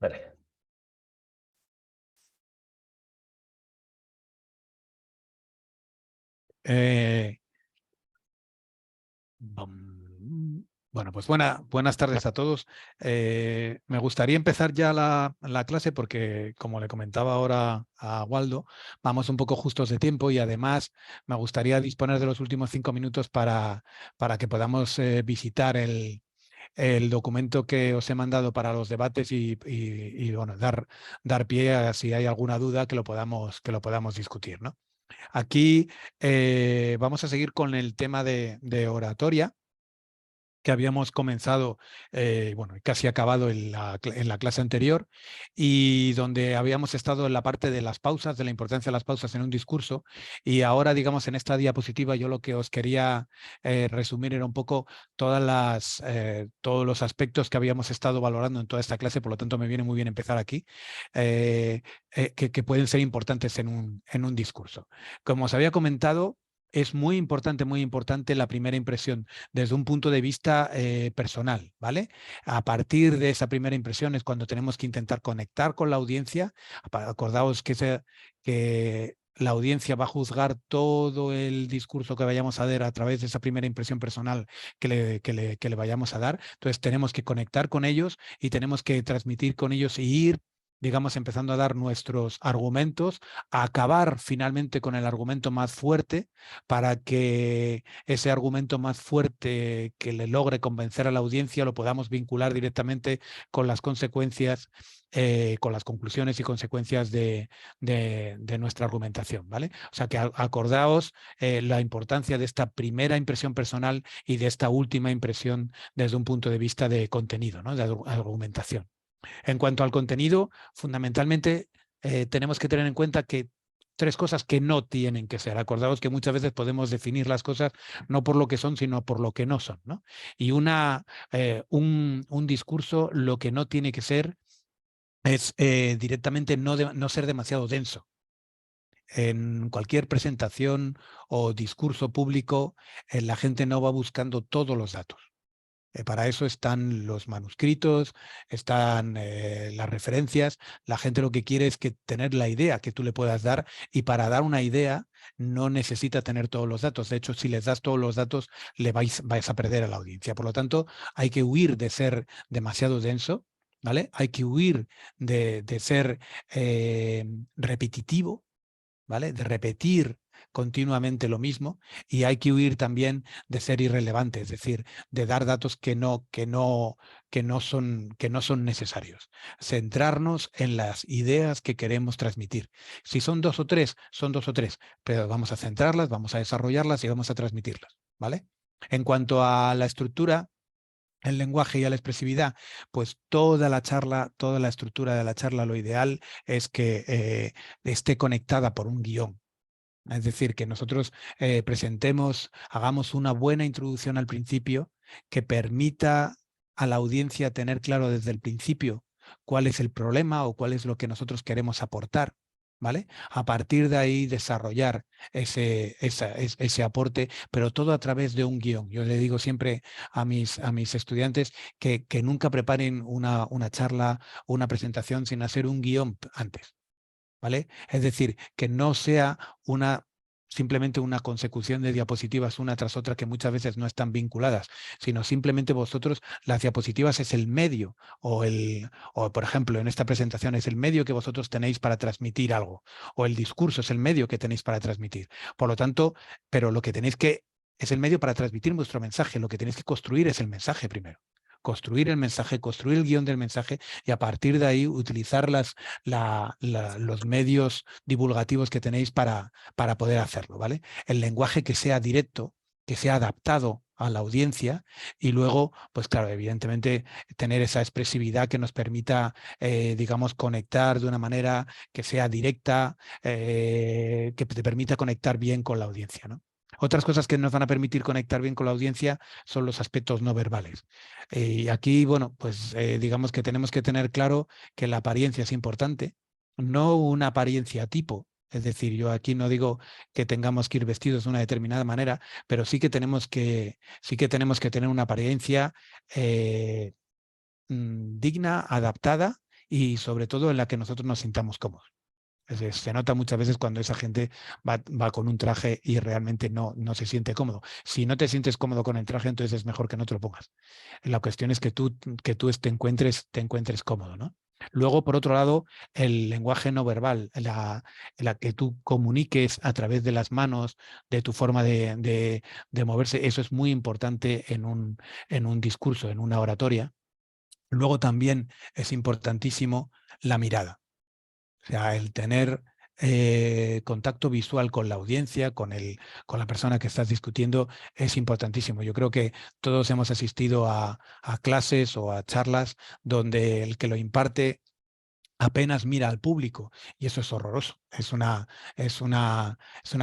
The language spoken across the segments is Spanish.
Vale. Bueno, pues buenas tardes a todos. Me gustaría empezar ya la clase porque, como le comentaba ahora a Waldo, vamos un poco justos de tiempo y además me gustaría disponer de los últimos 5 minutos para que podamos visitar el documento que os he mandado para los debates y, bueno, dar pie a si hay alguna duda que lo podamos discutir, ¿no? Aquí vamos a seguir con el tema de oratoria que habíamos comenzado, bueno, casi acabado en la clase anterior, y donde habíamos estado en la parte de las pausas, de la importancia de las pausas en un discurso, y ahora, digamos, en esta diapositiva yo lo que os quería resumir era un poco todos los aspectos que habíamos estado valorando en toda esta clase, por lo tanto me viene muy bien empezar aquí, que pueden ser importantes en un discurso. Como os había comentado, es muy importante la primera impresión desde un punto de vista personal, ¿vale? A partir de esa primera impresión es cuando tenemos que intentar conectar con la audiencia. Acordaos que la audiencia va a juzgar todo el discurso que vayamos a dar a través de esa primera impresión personal que le vayamos a dar. Entonces tenemos que conectar con ellos y tenemos que transmitir con ellos y ir, digamos, empezando a dar nuestros argumentos, a acabar finalmente con el argumento más fuerte para que ese argumento más fuerte que le logre convencer a la audiencia lo podamos vincular directamente con las consecuencias, con las conclusiones y consecuencias de nuestra argumentación, ¿vale? O sea que acordaos la importancia de esta primera impresión personal y de esta última impresión desde un punto de vista de contenido, ¿no? De argumentación. En cuanto al contenido, fundamentalmente tenemos que tener en cuenta que 3 cosas que no tienen que ser. Acordaos que muchas veces podemos definir las cosas no por lo que son, sino por lo que no son, ¿no? Y un discurso lo que no tiene que ser es directamente no ser demasiado denso. En cualquier presentación o discurso público, la gente no va buscando todos los datos. Para eso están los manuscritos, están las referencias. La gente lo que quiere es tener la idea que tú le puedas dar, y para dar una idea no necesita tener todos los datos. De hecho, si les das todos los datos, vais a perder a la audiencia. Por lo tanto, hay que huir de ser demasiado denso, ¿vale? Hay que huir de ser repetitivo, ¿vale? De repetir continuamente lo mismo, y hay que huir también de ser irrelevante, es decir, de dar datos que no son necesarios. Centrarnos en las ideas que queremos transmitir. Si son 2 o 3, son 2 o 3, pero vamos a centrarlas, vamos a desarrollarlas y vamos a transmitirlas, ¿vale? En cuanto a la estructura, el lenguaje y a la expresividad, pues toda la estructura de la charla, lo ideal es que esté conectada por un guión. Es decir, que nosotros hagamos una buena introducción al principio que permita a la audiencia tener claro desde el principio cuál es el problema o cuál es lo que nosotros queremos aportar, ¿vale? A partir de ahí desarrollar ese aporte, pero todo a través de un guión. Yo le digo siempre a mis estudiantes que nunca preparen una charla o una presentación sin hacer un guión antes, ¿vale? Es decir, que no sea simplemente una consecución de diapositivas una tras otra que muchas veces no están vinculadas, sino simplemente vosotros, las diapositivas es el medio, o por ejemplo en esta presentación es el medio que vosotros tenéis para transmitir algo, o el discurso es el medio que tenéis para transmitir. Por lo tanto, pero lo que tenéis que es el medio para transmitir vuestro mensaje, lo que tenéis que construir es el mensaje primero. Construir el mensaje, construir el guión del mensaje, y a partir de ahí utilizar los medios divulgativos que tenéis para poder hacerlo, ¿vale? El lenguaje que sea directo, que sea adaptado a la audiencia, y luego, pues claro, evidentemente tener esa expresividad que nos permita, digamos, conectar de una manera que sea directa, que te permita conectar bien con la audiencia, ¿no? Otras cosas que nos van a permitir conectar bien con la audiencia son los aspectos no verbales. Y aquí, bueno, pues digamos que tenemos que tener claro que la apariencia es importante, no una apariencia tipo. Es decir, yo aquí no digo que tengamos que ir vestidos de una determinada manera, pero sí que tenemos que tener una apariencia digna, adaptada y sobre todo en la que nosotros nos sintamos cómodos. Es decir, se nota muchas veces cuando esa gente va con un traje y realmente no se siente cómodo. Si no te sientes cómodo con el traje, entonces es mejor que no te lo pongas. La cuestión es que tú te encuentres cómodo, ¿no? Luego, por otro lado, el lenguaje no verbal, la que tú comuniques a través de las manos, de tu forma de moverse, eso es muy importante en un discurso, en una oratoria. Luego también es importantísimo la mirada. O sea, el tener contacto visual con la audiencia, con la persona que estás discutiendo, es importantísimo. Yo creo que todos hemos asistido a clases o a charlas donde el que lo imparte apenas mira al público y eso es horroroso. Es es una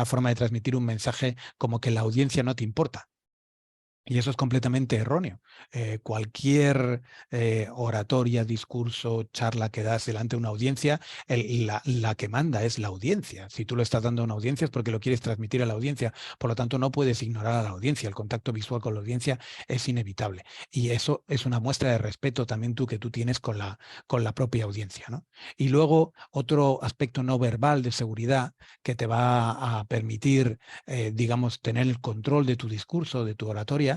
forma de transmitir un mensaje como que la audiencia no te importa. Y eso es completamente erróneo. Cualquier oratoria, discurso, charla que das delante de una audiencia, la que manda es la audiencia. Si tú lo estás dando a una audiencia es porque lo quieres transmitir a la audiencia. Por lo tanto, no puedes ignorar a la audiencia. El contacto visual con la audiencia es inevitable. Y eso es una muestra de respeto también que tú tienes con la propia audiencia, ¿no? Y luego, otro aspecto no verbal de seguridad que te va a permitir, digamos, tener el control de tu discurso, de tu oratoria,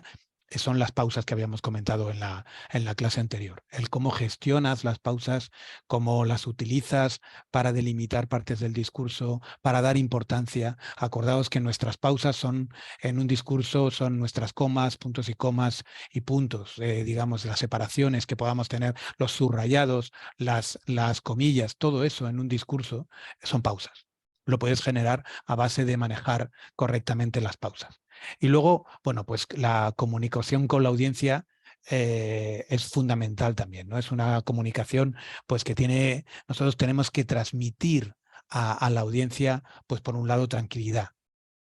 son las pausas que habíamos comentado en la clase anterior. El cómo gestionas las pausas, cómo las utilizas para delimitar partes del discurso, para dar importancia. Acordaos que nuestras pausas son, en un discurso, son nuestras comas, puntos y comas y puntos, digamos, las separaciones que podamos tener, los subrayados, las comillas, todo eso en un discurso son pausas. Lo puedes generar a base de manejar correctamente las pausas. Y luego, bueno, pues la comunicación con la audiencia es fundamental también, ¿no? Es una comunicación pues que nosotros tenemos que transmitir a la audiencia, pues por un lado tranquilidad.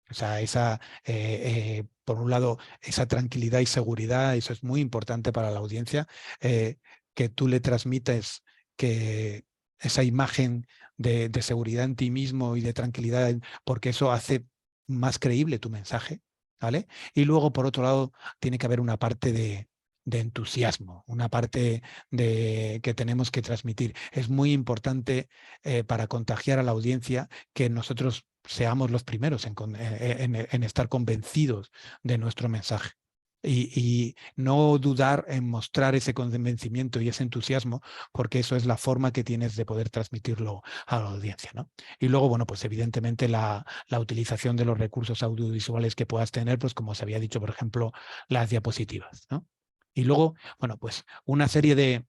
O sea, por un lado, esa tranquilidad y seguridad, eso es muy importante para la audiencia, que tú le transmites que esa imagen de seguridad en ti mismo y de tranquilidad, porque eso hace más creíble tu mensaje, ¿vale? Y luego, por otro lado, tiene que haber una parte de entusiasmo, una parte que tenemos que transmitir. Es muy importante para contagiar a la audiencia que nosotros seamos los primeros en estar convencidos de nuestro mensaje. Y no dudar en mostrar ese convencimiento y ese entusiasmo, porque eso es la forma que tienes de poder transmitirlo a la audiencia, ¿no? Y luego, bueno, pues evidentemente la utilización de los recursos audiovisuales que puedas tener, pues como os había dicho, por ejemplo, las diapositivas, ¿no? Y luego, bueno, pues una serie de,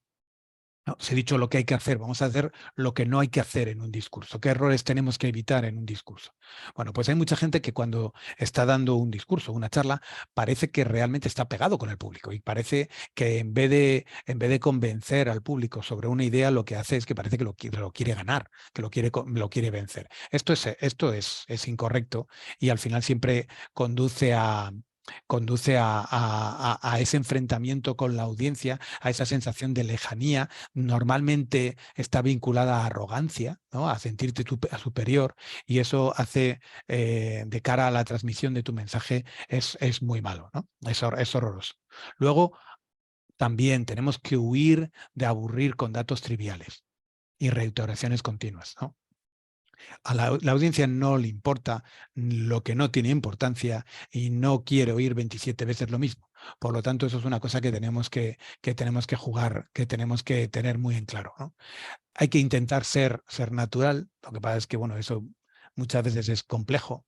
no, os he dicho lo que hay que hacer, vamos a hacer lo que no hay que hacer en un discurso. ¿Qué errores tenemos que evitar en un discurso? Bueno, pues hay mucha gente que cuando está dando un discurso, una charla, parece que realmente está pegado con el público y parece que en vez de convencer al público sobre una idea, lo que hace es que parece que lo quiere ganar, que lo quiere vencer. Es incorrecto y al final siempre conduce a ese enfrentamiento con la audiencia, a esa sensación de lejanía. Normalmente está vinculada a arrogancia, ¿no? A sentirte superior, y eso hace, de cara a la transmisión de tu mensaje, es muy malo, ¿no? Es horroroso. Luego, también tenemos que huir de aburrir con datos triviales y reiteraciones continuas, ¿no? A la audiencia no le importa lo que no tiene importancia y no quiere oír 27 veces lo mismo. Por lo tanto, eso es una cosa que tenemos que jugar, que tenemos que tener muy en claro, ¿no? Hay que intentar ser natural. Lo que pasa es que, bueno, eso muchas veces es complejo.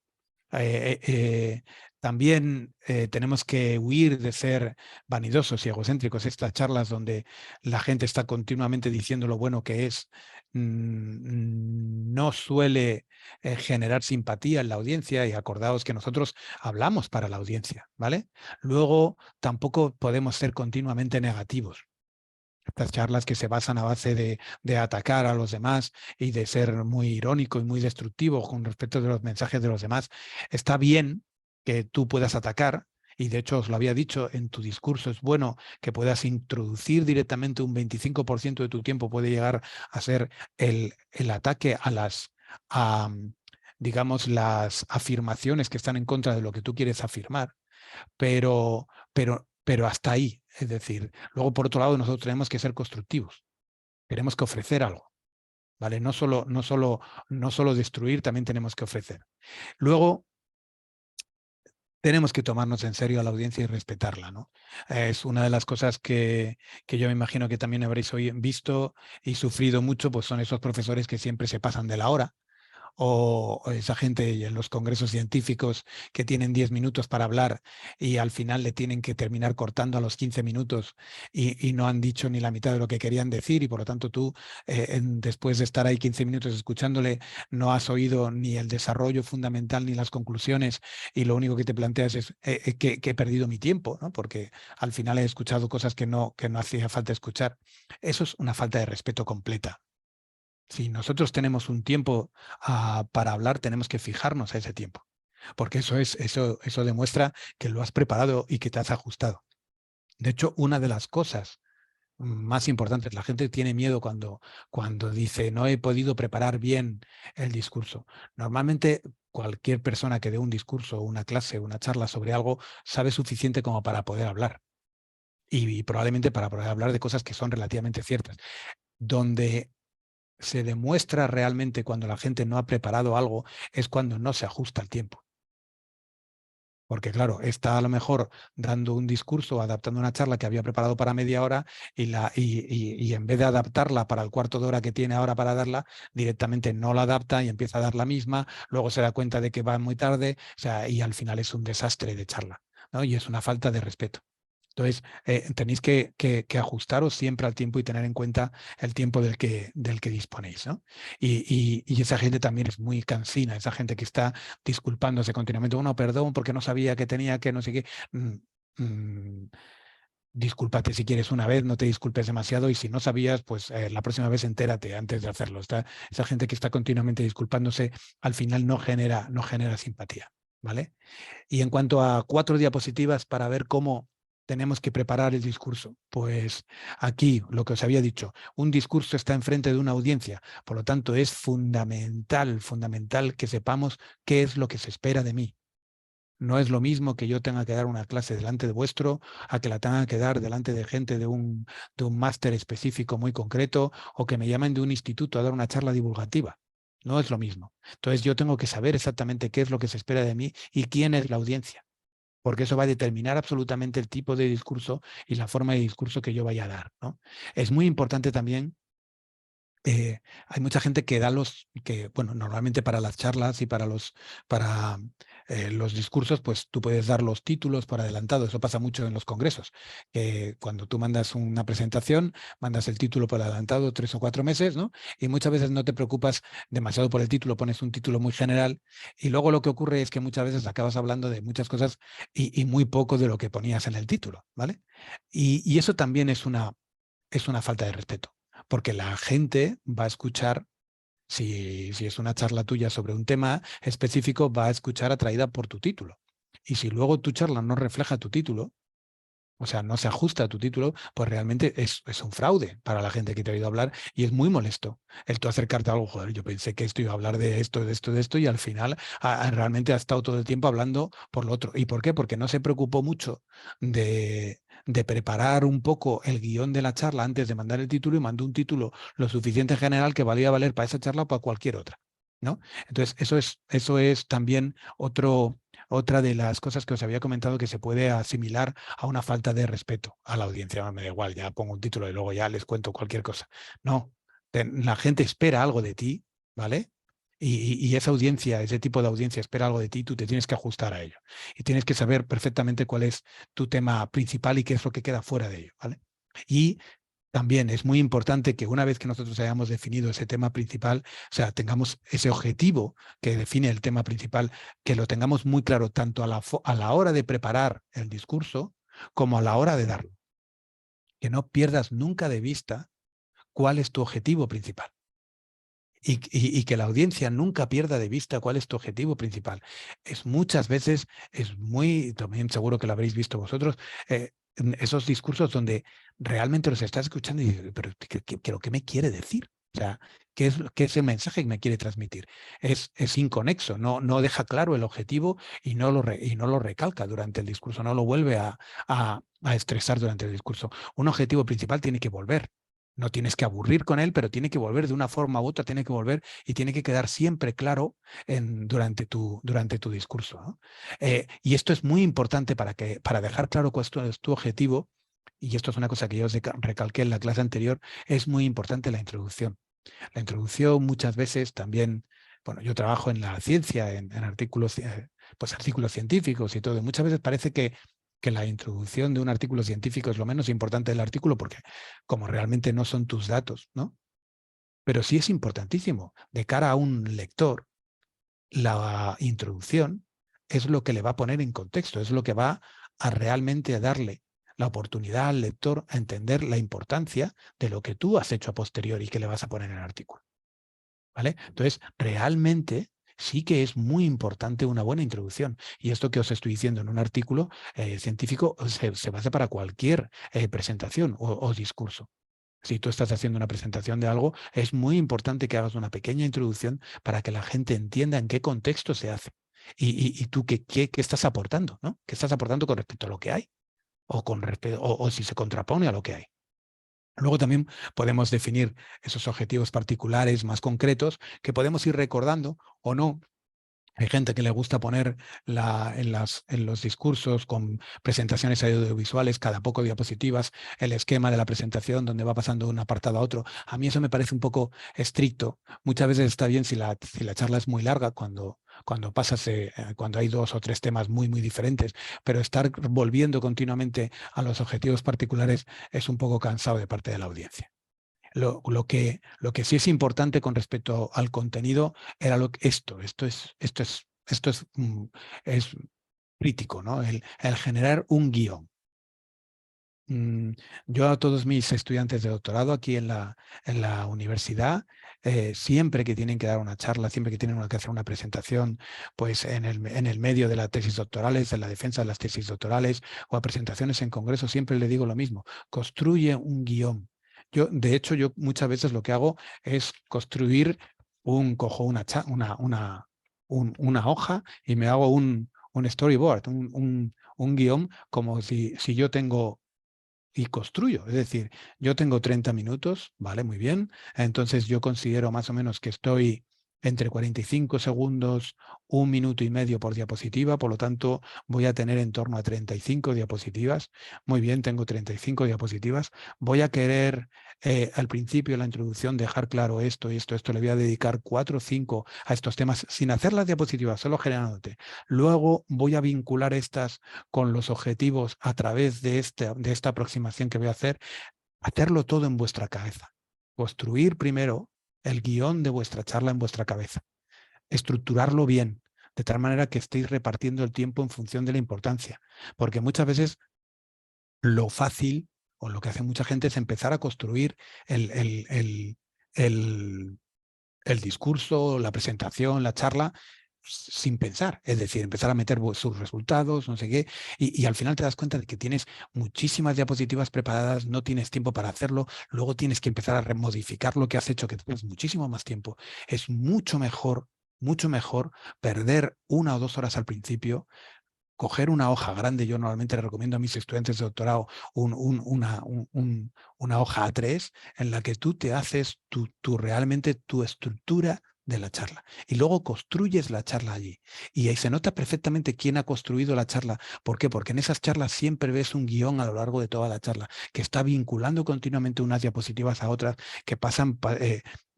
También tenemos que huir de ser vanidosos y egocéntricos. Estas charlas donde la gente está continuamente diciendo lo bueno que es, no suele generar simpatía en la audiencia, y acordaos que nosotros hablamos para la audiencia, ¿vale? Luego tampoco podemos ser continuamente negativos. Estas charlas que se basan a base de atacar a los demás y de ser muy irónico y muy destructivo con respecto de los mensajes de los demás. Está bien que tú puedas atacar, y de hecho os lo había dicho en tu discurso, es bueno que puedas introducir directamente un 25% de tu tiempo, puede llegar a ser el ataque a, digamos, las afirmaciones que están en contra de lo que tú quieres afirmar, pero hasta ahí. Es decir, luego por otro lado nosotros tenemos que ser constructivos. Tenemos que ofrecer algo, ¿vale? No solo destruir, también tenemos que ofrecer. Luego, tenemos que tomarnos en serio a la audiencia y respetarla, ¿no? Es una de las cosas que yo me imagino que también habréis visto y sufrido mucho, pues son esos profesores que siempre se pasan de la hora, o esa gente en los congresos científicos que tienen 10 minutos para hablar y al final le tienen que terminar cortando a los 15 minutos y no han dicho ni la mitad de lo que querían decir, y por lo tanto tú, después de estar ahí 15 minutos escuchándole, no has oído ni el desarrollo fundamental ni las conclusiones, y lo único que te planteas es que he perdido mi tiempo, ¿no? Porque al final he escuchado cosas que no hacía falta escuchar. Eso es una falta de respeto completa. Si nosotros tenemos un tiempo para hablar, tenemos que fijarnos a ese tiempo, porque eso demuestra que lo has preparado y que te has ajustado. De hecho, una de las cosas más importantes, la gente tiene miedo cuando dice no he podido preparar bien el discurso. Normalmente cualquier persona que dé un discurso, una clase, una charla sobre algo, sabe suficiente como para poder hablar, y probablemente para poder hablar de cosas que son relativamente ciertas. Donde se demuestra realmente cuando la gente no ha preparado algo es cuando no se ajusta al tiempo. Porque claro, está a lo mejor dando un discurso, adaptando una charla que había preparado para media hora, y en vez de adaptarla para el cuarto de hora que tiene ahora para darla, directamente no la adapta y empieza a dar la misma, luego se da cuenta de que va muy tarde, o sea, y al final es un desastre de charla, ¿no? Y es una falta de respeto. Entonces, tenéis que ajustaros siempre al tiempo y tener en cuenta el tiempo del que disponéis, ¿no? Y esa gente también es muy cansina, esa gente que está disculpándose continuamente. Bueno, perdón, porque no sabía que tenía que no sé qué. Discúlpate si quieres una vez, no te disculpes demasiado, y si no sabías, pues la próxima vez entérate antes de hacerlo. Esa gente que está continuamente disculpándose, al final no genera simpatía, ¿vale? Y en cuanto a 4 diapositivas para ver cómo tenemos que preparar el discurso, pues aquí lo que os había dicho, un discurso está enfrente de una audiencia, por lo tanto es fundamental que sepamos qué es lo que se espera de mí. No es lo mismo que yo tenga que dar una clase delante de vuestro a que la tenga que dar delante de gente de un máster específico muy concreto, o que me llamen de un instituto a dar una charla divulgativa. No es lo mismo. Entonces yo tengo que saber exactamente qué es lo que se espera de mí y quién es la audiencia, porque eso va a determinar absolutamente el tipo de discurso y la forma de discurso que yo vaya a dar, ¿no? Es muy importante también. Hay mucha gente que bueno, normalmente para las charlas y para los discursos, pues tú puedes dar los títulos por adelantado. Eso pasa mucho en los congresos, que cuando tú mandas una presentación, mandas el título por adelantado 3 o 4 meses, ¿no? Y muchas veces no te preocupas demasiado por el título, pones un título muy general, y luego lo que ocurre es que muchas veces acabas hablando de muchas cosas y muy poco de lo que ponías en el título, ¿vale? Y eso también es una falta de respeto, porque la gente va a escuchar, si es una charla tuya sobre un tema específico, va a escuchar atraída por tu título. Y si luego tu charla no refleja tu título, o sea, no se ajusta a tu título, pues realmente es un fraude para la gente que te ha oído hablar, y es muy molesto el tú acercarte a algo. Joder, yo pensé que esto iba a hablar de esto, de esto, de esto, y al final realmente ha estado todo el tiempo hablando por lo otro. ¿Y por qué? Porque no se preocupó mucho de preparar un poco el guión de la charla antes de mandar el título, y mandó un título lo suficiente general que valía valer para esa charla o para cualquier otra, ¿no? Entonces, eso es también otra de las cosas que os había comentado, que se puede asimilar a una falta de respeto a la audiencia. Me da igual, ya pongo un título y luego ya les cuento cualquier cosa. No, la gente espera algo de ti, ¿vale? Y esa audiencia, ese tipo de audiencia espera algo de ti, tú te tienes que ajustar a ello. Y tienes que saber perfectamente cuál es tu tema principal y qué es lo que queda fuera de ello, ¿vale? Y también es muy importante que una vez que nosotros hayamos definido ese tema principal, o sea, tengamos ese objetivo que define el tema principal, que lo tengamos muy claro tanto a la hora de preparar el discurso como a la hora de darlo. Que no pierdas nunca de vista cuál es tu objetivo principal. Y que la audiencia nunca pierda de vista cuál es tu objetivo principal. Muchas veces, también seguro que lo habréis visto vosotros, en esos discursos donde realmente los estás escuchando y dices, pero ¿qué me quiere decir? O sea, qué es el mensaje que me quiere transmitir? Es inconexo, no deja claro el objetivo, y no lo recalca durante el discurso, no lo vuelve a estresar durante el discurso. Un objetivo principal tiene que volver. No tienes que aburrir con él, pero tiene que volver de una forma u otra, tiene que volver y tiene que quedar siempre claro durante tu discurso, ¿no? Y esto es muy importante para dejar claro cuál es tu objetivo, y esto es una cosa que yo os recalqué en la clase anterior, es muy importante la introducción. La introducción muchas veces también, bueno, yo trabajo en la ciencia, en artículos, pues artículos científicos y todo, y muchas veces parece que la introducción de un artículo científico es lo menos importante del artículo porque como realmente no son tus datos, ¿no? Pero sí es importantísimo. De cara a un lector, la introducción es lo que le va a poner en contexto, es lo que va a realmente darle la oportunidad al lector a entender la importancia de lo que tú has hecho a posteriori y que le vas a poner en el artículo, ¿vale? Entonces, realmente sí que es muy importante una buena introducción. Y esto que os estoy diciendo en un artículo científico se basa para cualquier presentación o discurso. Si tú estás haciendo una presentación de algo, es muy importante que hagas una pequeña introducción para que la gente entienda en qué contexto se hace. Y tú qué estás aportando, ¿no? ¿Qué estás aportando con respecto a lo que hay? O si se contrapone a lo que hay. Luego también podemos definir esos objetivos particulares más concretos que podemos ir recordando o no. Hay gente que le gusta poner en los discursos con presentaciones audiovisuales, cada poco diapositivas, el esquema de la presentación donde va pasando de un apartado a otro. A mí eso me parece un poco estricto. Muchas veces está bien si la charla es muy larga, cuando hay 2 o 3 temas muy, muy diferentes, pero estar volviendo continuamente a los objetivos particulares es un poco cansado de parte de la audiencia. Lo que sí es importante con respecto al contenido era esto es crítico, ¿no? El generar un guión. Mm, Yo a todos mis estudiantes de doctorado aquí en la universidad, siempre que tienen que dar una charla, siempre que tienen que hacer una presentación, pues en el medio de las tesis doctorales, en la defensa de las tesis doctorales o a presentaciones en congresos, siempre le digo lo mismo, construye un guión. De hecho, yo muchas veces lo que hago es cojo una hoja y me hago un storyboard, un guión como si yo tengo y construyo. Es decir, yo tengo 30 minutos, vale, muy bien. Entonces yo considero más o menos que estoy entre 45 segundos, 1 minuto y medio por diapositiva, por lo tanto voy a tener en torno a 35 diapositivas. Muy bien, tengo 35 diapositivas. Voy a querer al principio, en la introducción, dejar claro esto y esto. Le voy a dedicar 4 o 5 a estos temas sin hacer las diapositivas, solo generándote. Luego voy a vincular estas con los objetivos a través de esta aproximación que voy a hacer, hacerlo todo en vuestra cabeza. Construir primero el guión de vuestra charla en vuestra cabeza. Estructurarlo bien, de tal manera que estéis repartiendo el tiempo en función de la importancia. Porque muchas veces lo fácil, o lo que hace mucha gente, es empezar a construir el, el, el, el, el discurso, la presentación, la charla, sin pensar, es decir, empezar a meter sus resultados, no sé qué, y al final te das cuenta de que tienes muchísimas diapositivas preparadas, no tienes tiempo para hacerlo, luego tienes que empezar a remodificar lo que has hecho, que tienes muchísimo más tiempo. Es mucho mejor perder 1 o 2 horas al principio, coger una hoja grande. Yo normalmente le recomiendo a mis estudiantes de doctorado una hoja A3 en la que tú te haces realmente tu estructura de la charla y luego construyes la charla allí. Y ahí se nota perfectamente quién ha construido la charla. ¿Por qué? Porque en esas charlas siempre ves un guión a lo largo de toda la charla que está vinculando continuamente unas diapositivas a otras, que pasan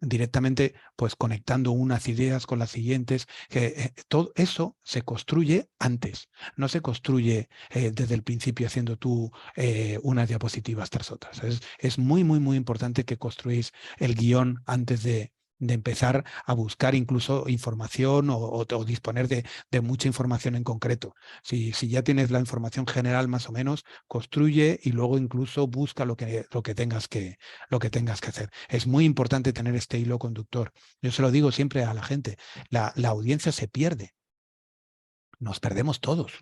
directamente, pues conectando unas ideas con las siguientes, que todo eso se construye antes. No se construye desde el principio haciendo tú unas diapositivas tras otras. Es muy, muy, muy importante que construís el guión antes de empezar a buscar incluso información o disponer de mucha información en concreto. Si ya tienes la información general más o menos, construye y luego incluso busca lo que tengas que hacer. Es muy importante tener este hilo conductor. Yo se lo digo siempre a la gente, la audiencia se pierde, nos perdemos todos.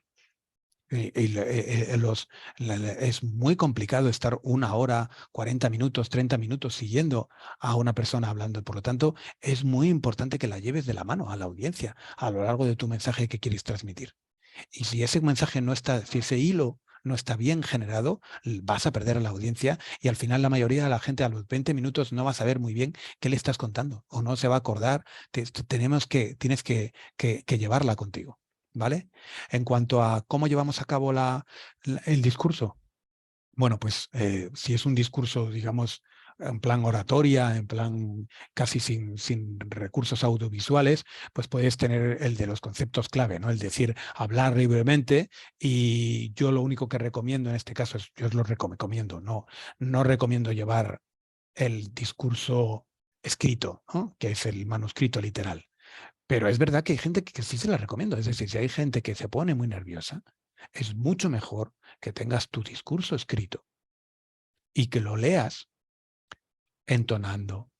Es muy complicado estar 1 hora, 40 minutos, 30 minutos siguiendo a una persona hablando. Por lo tanto, es muy importante que la lleves de la mano a la audiencia a lo largo de tu mensaje que quieres transmitir. Y si ese mensaje no está, si ese hilo no está bien generado, vas a perder a la audiencia y al final la mayoría de la gente a los 20 minutos no va a saber muy bien qué le estás contando o no se va a acordar. Tienes que llevarla contigo, ¿vale? En cuanto a cómo llevamos a cabo el discurso, bueno, pues si es un discurso, digamos, en plan oratoria, en plan casi sin recursos audiovisuales, pues puedes tener el de los conceptos clave, ¿no? El decir, hablar libremente, y yo lo único que recomiendo en este caso yo os lo recomiendo, no recomiendo llevar el discurso escrito, ¿no? Que es el manuscrito literal. Pero es verdad que hay gente que sí se la recomiendo. Es decir, si hay gente que se pone muy nerviosa, es mucho mejor que tengas tu discurso escrito y que lo leas entonando,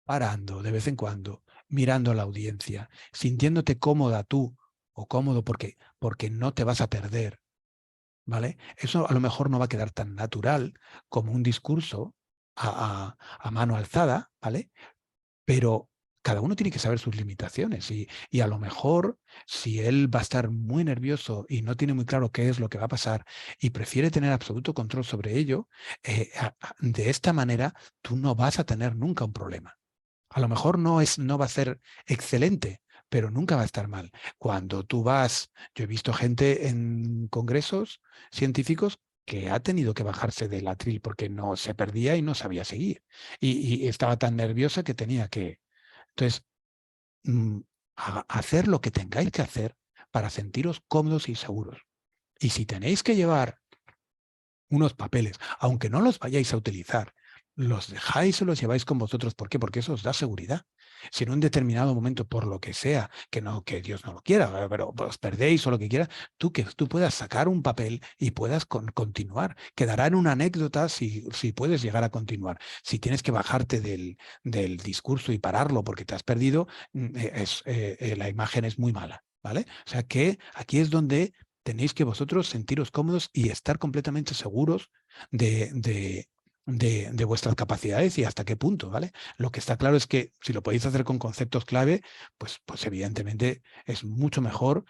parando de vez en cuando, mirando a la audiencia, sintiéndote cómoda tú o cómodo porque no te vas a perder, ¿vale? Eso a lo mejor no va a quedar tan natural como un discurso a mano alzada, ¿vale? Pero cada uno tiene que saber sus limitaciones y a lo mejor si él va a estar muy nervioso y no tiene muy claro qué es lo que va a pasar y prefiere tener absoluto control sobre ello, de esta manera tú no vas a tener nunca un problema. A lo mejor no va a ser excelente, pero nunca va a estar mal. Cuando tú yo he visto gente en congresos científicos que ha tenido que bajarse del atril porque no se perdía y no sabía seguir. Y estaba tan nerviosa que tenía que... Entonces, mm, hacer lo que tengáis que hacer para sentiros cómodos y seguros. Y si tenéis que llevar unos papeles, aunque no los vayáis a utilizar, los dejáis o los lleváis con vosotros. ¿Por qué? Porque eso os da seguridad. Si en un determinado momento, por lo que sea, que Dios no lo quiera, pero os perdéis o lo que quiera, tú puedas sacar un papel y puedas continuar. Quedará en una anécdota si puedes llegar a continuar. Si tienes que bajarte del discurso y pararlo porque te has perdido, la imagen es muy mala, ¿vale? O sea que aquí es donde tenéis que vosotros sentiros cómodos y estar completamente seguros de vuestras capacidades y hasta qué punto, ¿vale? Lo que está claro es que si lo podéis hacer con conceptos clave, pues evidentemente es mucho mejor.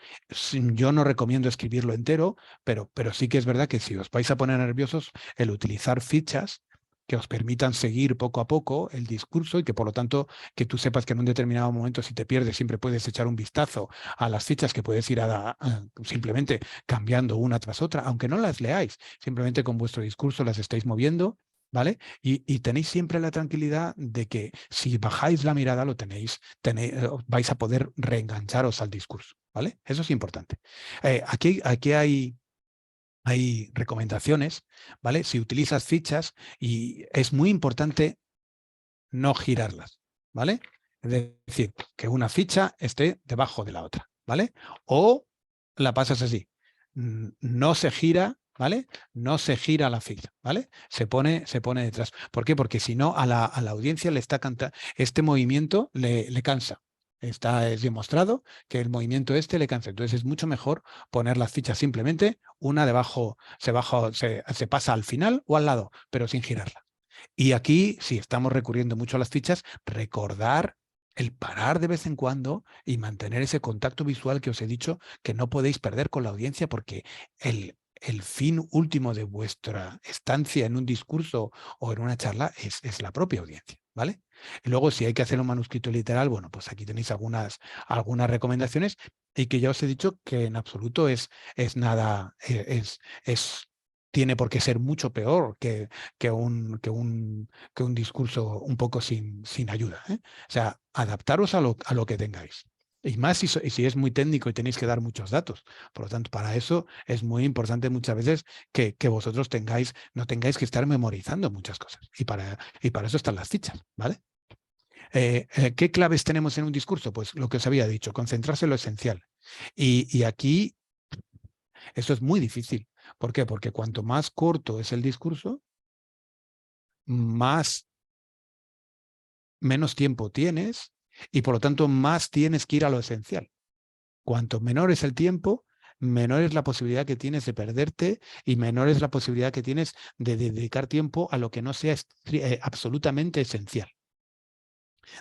Yo no recomiendo escribirlo entero, pero sí que es verdad que si os vais a poner nerviosos, el utilizar fichas que os permitan seguir poco a poco el discurso y que por lo tanto que tú sepas que en un determinado momento si te pierdes siempre puedes echar un vistazo a las fichas que puedes ir simplemente cambiando una tras otra, aunque no las leáis, simplemente con vuestro discurso las estáis moviendo, ¿vale? Y tenéis siempre la tranquilidad de que si bajáis la mirada vais a poder reengancharos al discurso, ¿vale? Eso es importante. Aquí hay recomendaciones, ¿vale? Si utilizas fichas, y es muy importante no girarlas, ¿vale? Es decir, que una ficha esté debajo de la otra, ¿vale? O la pasas así. No se gira, ¿vale? No se gira la ficha, ¿vale? Se pone detrás. ¿Por qué? Porque si no, a la audiencia le está cantando, este movimiento le cansa. Es demostrado que el movimiento le cansa. Entonces es mucho mejor poner las fichas simplemente, una debajo, se pasa al final o al lado, pero sin girarla. Y aquí, si estamos recurriendo mucho a las fichas, recordar el parar de vez en cuando y mantener ese contacto visual que os he dicho que no podéis perder con la audiencia, porque el fin último de vuestra estancia en un discurso o en una charla es la propia audiencia, ¿vale? Y luego, si hay que hacer un manuscrito literal, bueno, pues aquí tenéis algunas recomendaciones, y que ya os he dicho que en absoluto es nada, tiene por qué ser mucho peor que un discurso un poco sin ayuda, ¿eh? O sea, adaptaros a lo que tengáis. Y más si es muy técnico y tenéis que dar muchos datos. Por lo tanto, para eso es muy importante muchas veces que vosotros no tengáis que estar memorizando muchas cosas. Y para eso están las fichas, ¿vale? ¿Qué claves tenemos en un discurso? Pues lo que os había dicho, concentrarse en lo esencial. Y aquí esto es muy difícil. ¿Por qué? Porque cuanto más corto es el discurso, menos tiempo tienes y por lo tanto más tienes que ir a lo esencial. Cuanto menor es el tiempo, menor es la posibilidad que tienes de perderte y menor es la posibilidad que tienes de dedicar tiempo a lo que no sea absolutamente esencial.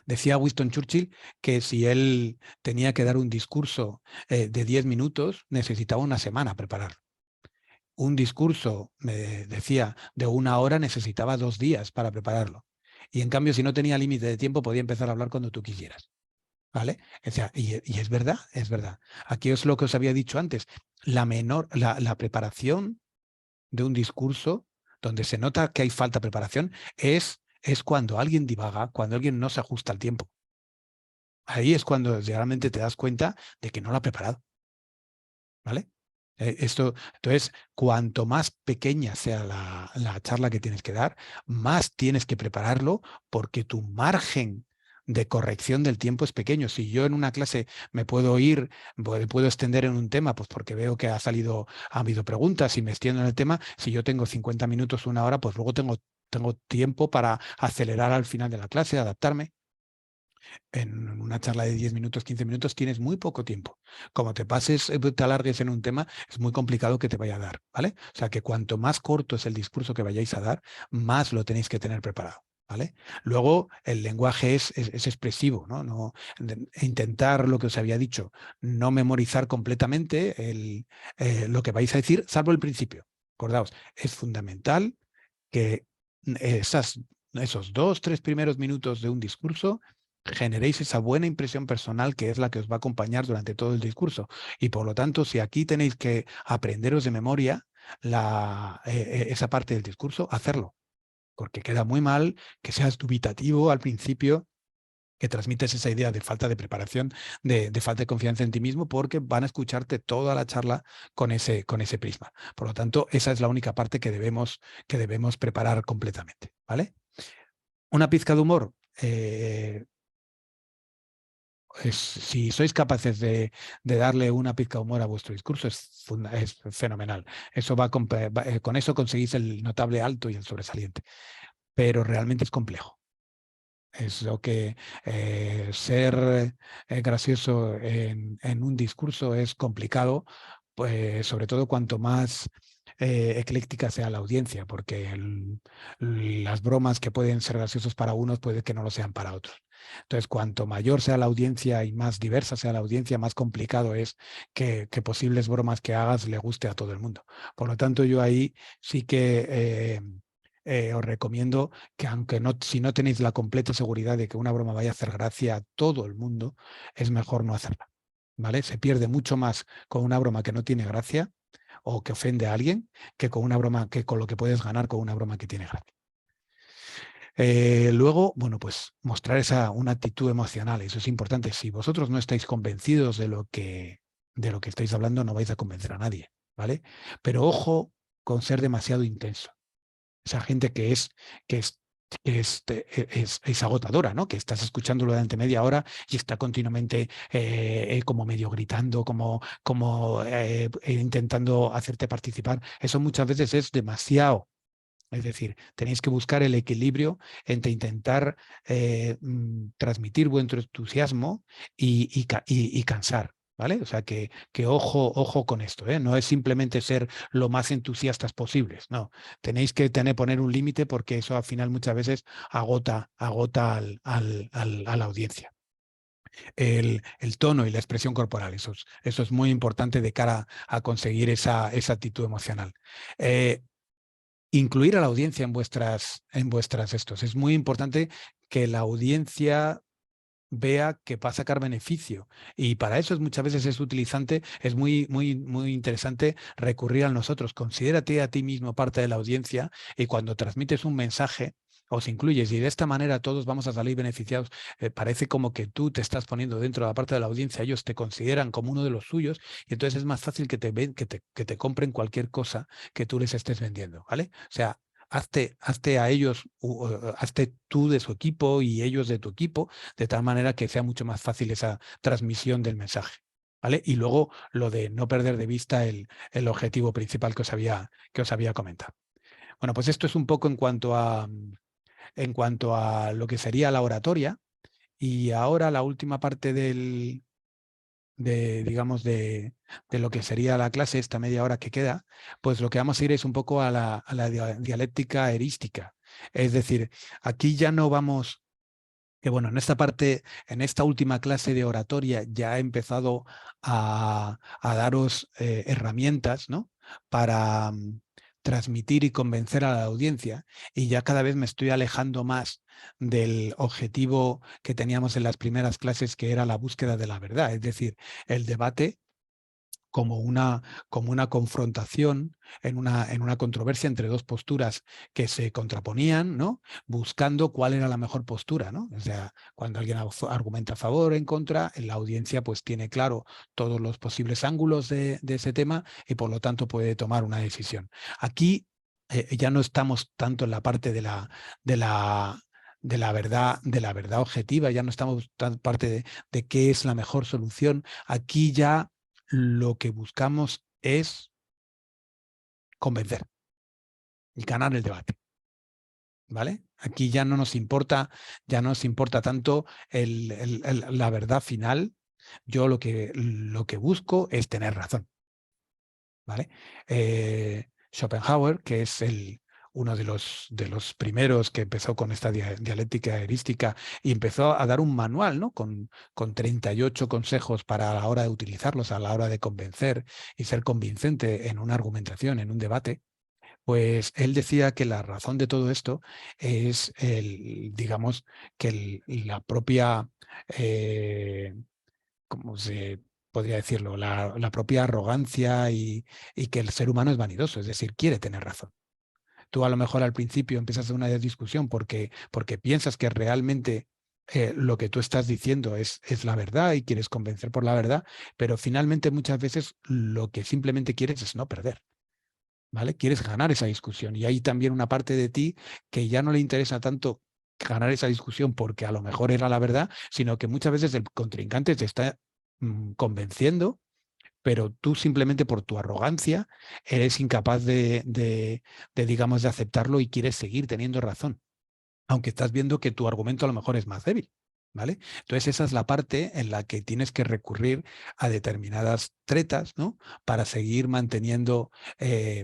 Decía Winston Churchill que si él tenía que dar un discurso de 10 minutos, necesitaba una semana prepararlo. un discurso, me decía, de 1 hora necesitaba 2 días para prepararlo. Y en cambio, si no tenía límite de tiempo, podía empezar a hablar cuando tú quisieras. ¿Vale? O sea, y es verdad, es verdad. Aquí es lo que os había dicho antes. La preparación de un discurso, donde se nota que hay falta de preparación, es cuando alguien divaga, cuando alguien no se ajusta al tiempo. Ahí es cuando realmente te das cuenta de que no lo ha preparado. ¿Vale? Entonces, cuanto más pequeña sea la charla que tienes que dar, más tienes que prepararlo porque tu margen de corrección del tiempo es pequeño. Si yo en una clase me puedo puedo extender en un tema, pues porque veo que ha habido preguntas y me extiendo en el tema, si yo tengo 50 minutos, 1 hora, pues luego tengo tiempo para acelerar al final de la clase, adaptarme. En una charla de 10 minutos, 15 minutos, tienes muy poco tiempo. Como te alargues en un tema, es muy complicado que te vaya a dar, ¿vale? O sea que cuanto más corto es el discurso que vayáis a dar, más lo tenéis que tener preparado. ¿Vale? Luego, el lenguaje es expresivo, ¿no? Intentar lo que os había dicho, no memorizar completamente lo que vais a decir, salvo el principio. Acordaos, es fundamental que esos 2, 3 primeros minutos de un discurso generéis esa buena impresión personal que es la que os va a acompañar durante todo el discurso. Y por lo tanto, si aquí tenéis que aprenderos de memoria esa parte del discurso, hacerlo. Porque queda muy mal que seas dubitativo al principio, que transmites esa idea de falta de preparación, de falta de confianza en ti mismo, porque van a escucharte toda la charla con ese prisma. Por lo tanto, esa es la única parte que debemos preparar completamente. ¿Vale? Una pizca de humor. Si sois capaces de darle una pizca de humor a vuestro discurso, es fenomenal. Con eso conseguís el notable alto y el sobresaliente. Pero realmente es complejo. Es lo que ser gracioso en un discurso es complicado, pues, sobre todo cuanto más ecléctica sea la audiencia, porque las bromas que pueden ser graciosas para unos puede que no lo sean para otros. Entonces, cuanto mayor sea la audiencia y más diversa sea la audiencia, más complicado es que posibles bromas que hagas le guste a todo el mundo. Por lo tanto, yo ahí sí que os recomiendo que si no tenéis la completa seguridad de que una broma vaya a hacer gracia a todo el mundo, es mejor no hacerla. ¿Vale? Se pierde mucho más con una broma que no tiene gracia o que ofende a alguien que con una broma que con lo que puedes ganar con una broma que tiene gracia. Luego, bueno, pues mostrar una actitud emocional, eso es importante. Si vosotros no estáis convencidos de lo que estáis hablando, no vais a convencer a nadie, ¿vale? Pero ojo con ser demasiado intenso. Esa gente que es agotadora, ¿no? Que estás escuchándolo durante media hora y está continuamente como medio gritando, como intentando hacerte participar. Eso muchas veces es demasiado. Es decir, tenéis que buscar el equilibrio entre intentar transmitir vuestro entusiasmo y cansar. ¿Vale? O sea que ojo con esto, ¿eh? No es simplemente ser lo más entusiastas posibles, no. Tenéis que poner un límite porque eso al final muchas veces agota a la audiencia. El tono y la expresión corporal, eso es muy importante de cara a conseguir esa actitud emocional. Incluir a la audiencia en vuestras estos. Es muy importante que la audiencia vea que va a sacar beneficio. Y para eso muchas veces es muy, muy, muy interesante recurrir a nosotros. Considérate a ti mismo parte de la audiencia y cuando transmites un mensaje, os incluyes y de esta manera todos vamos a salir beneficiados. Parece como que tú te estás poniendo dentro de la parte de la audiencia, ellos te consideran como uno de los suyos y entonces es más fácil que te compren cualquier cosa que tú les estés vendiendo, ¿vale? O sea, hazte a ellos, hazte tú de su equipo y ellos de tu equipo, de tal manera que sea mucho más fácil esa transmisión del mensaje. ¿Vale? Y luego lo de no perder de vista el objetivo principal que os había comentado. Bueno, pues esto es un poco en cuanto a lo que sería la oratoria. Y ahora la última parte digamos, de lo que sería la clase, esta media hora que queda, pues lo que vamos a ir es un poco a la dialéctica erística. Es decir, aquí ya no vamos que bueno, en esta parte, en esta última clase de oratoria ya he empezado a daros herramientas, ¿no? Para transmitir y convencer a la audiencia, y ya cada vez me estoy alejando más del objetivo que teníamos en las primeras clases, que era la búsqueda de la verdad, es decir, el debate como una confrontación en una controversia entre dos posturas que se contraponían, ¿no? Buscando cuál era la mejor postura, ¿no? O sea, cuando alguien argumenta a favor o en contra, la audiencia pues tiene claro todos los posibles ángulos de ese tema y por lo tanto puede tomar una decisión. Aquí ya no estamos tanto en la parte de la de la verdad objetiva, ya no estamos tan parte de qué es la mejor solución. Aquí ya lo que buscamos es convencer y ganar el debate, ¿vale? Aquí ya no nos importa tanto la verdad final. Yo lo que busco es tener razón, ¿vale? Schopenhauer, que es uno de los primeros que empezó con esta dialéctica erística y empezó a dar un manual, ¿no? Con 38 consejos para a la hora de utilizarlos, a la hora de convencer y ser convincente en una argumentación, en un debate. Pues él decía que la razón de todo esto es, digamos, que la propia, ¿cómo se podría decirlo? La propia arrogancia y que el ser humano es vanidoso, es decir, quiere tener razón. Tú a lo mejor al principio empiezas una discusión porque piensas que realmente lo que tú estás diciendo es la verdad y quieres convencer por la verdad, pero finalmente muchas veces lo que simplemente quieres es no perder. ¿Vale? Quieres ganar esa discusión y hay también una parte de ti que ya no le interesa tanto ganar esa discusión porque a lo mejor era la verdad, sino que muchas veces el contrincante te está convenciendo, pero tú simplemente por tu arrogancia eres incapaz digamos, de aceptarlo y quieres seguir teniendo razón, aunque estás viendo que tu argumento a lo mejor es más débil. ¿Vale? Entonces esa es la parte en la que tienes que recurrir a determinadas tretas, ¿no? Para seguir manteniendo,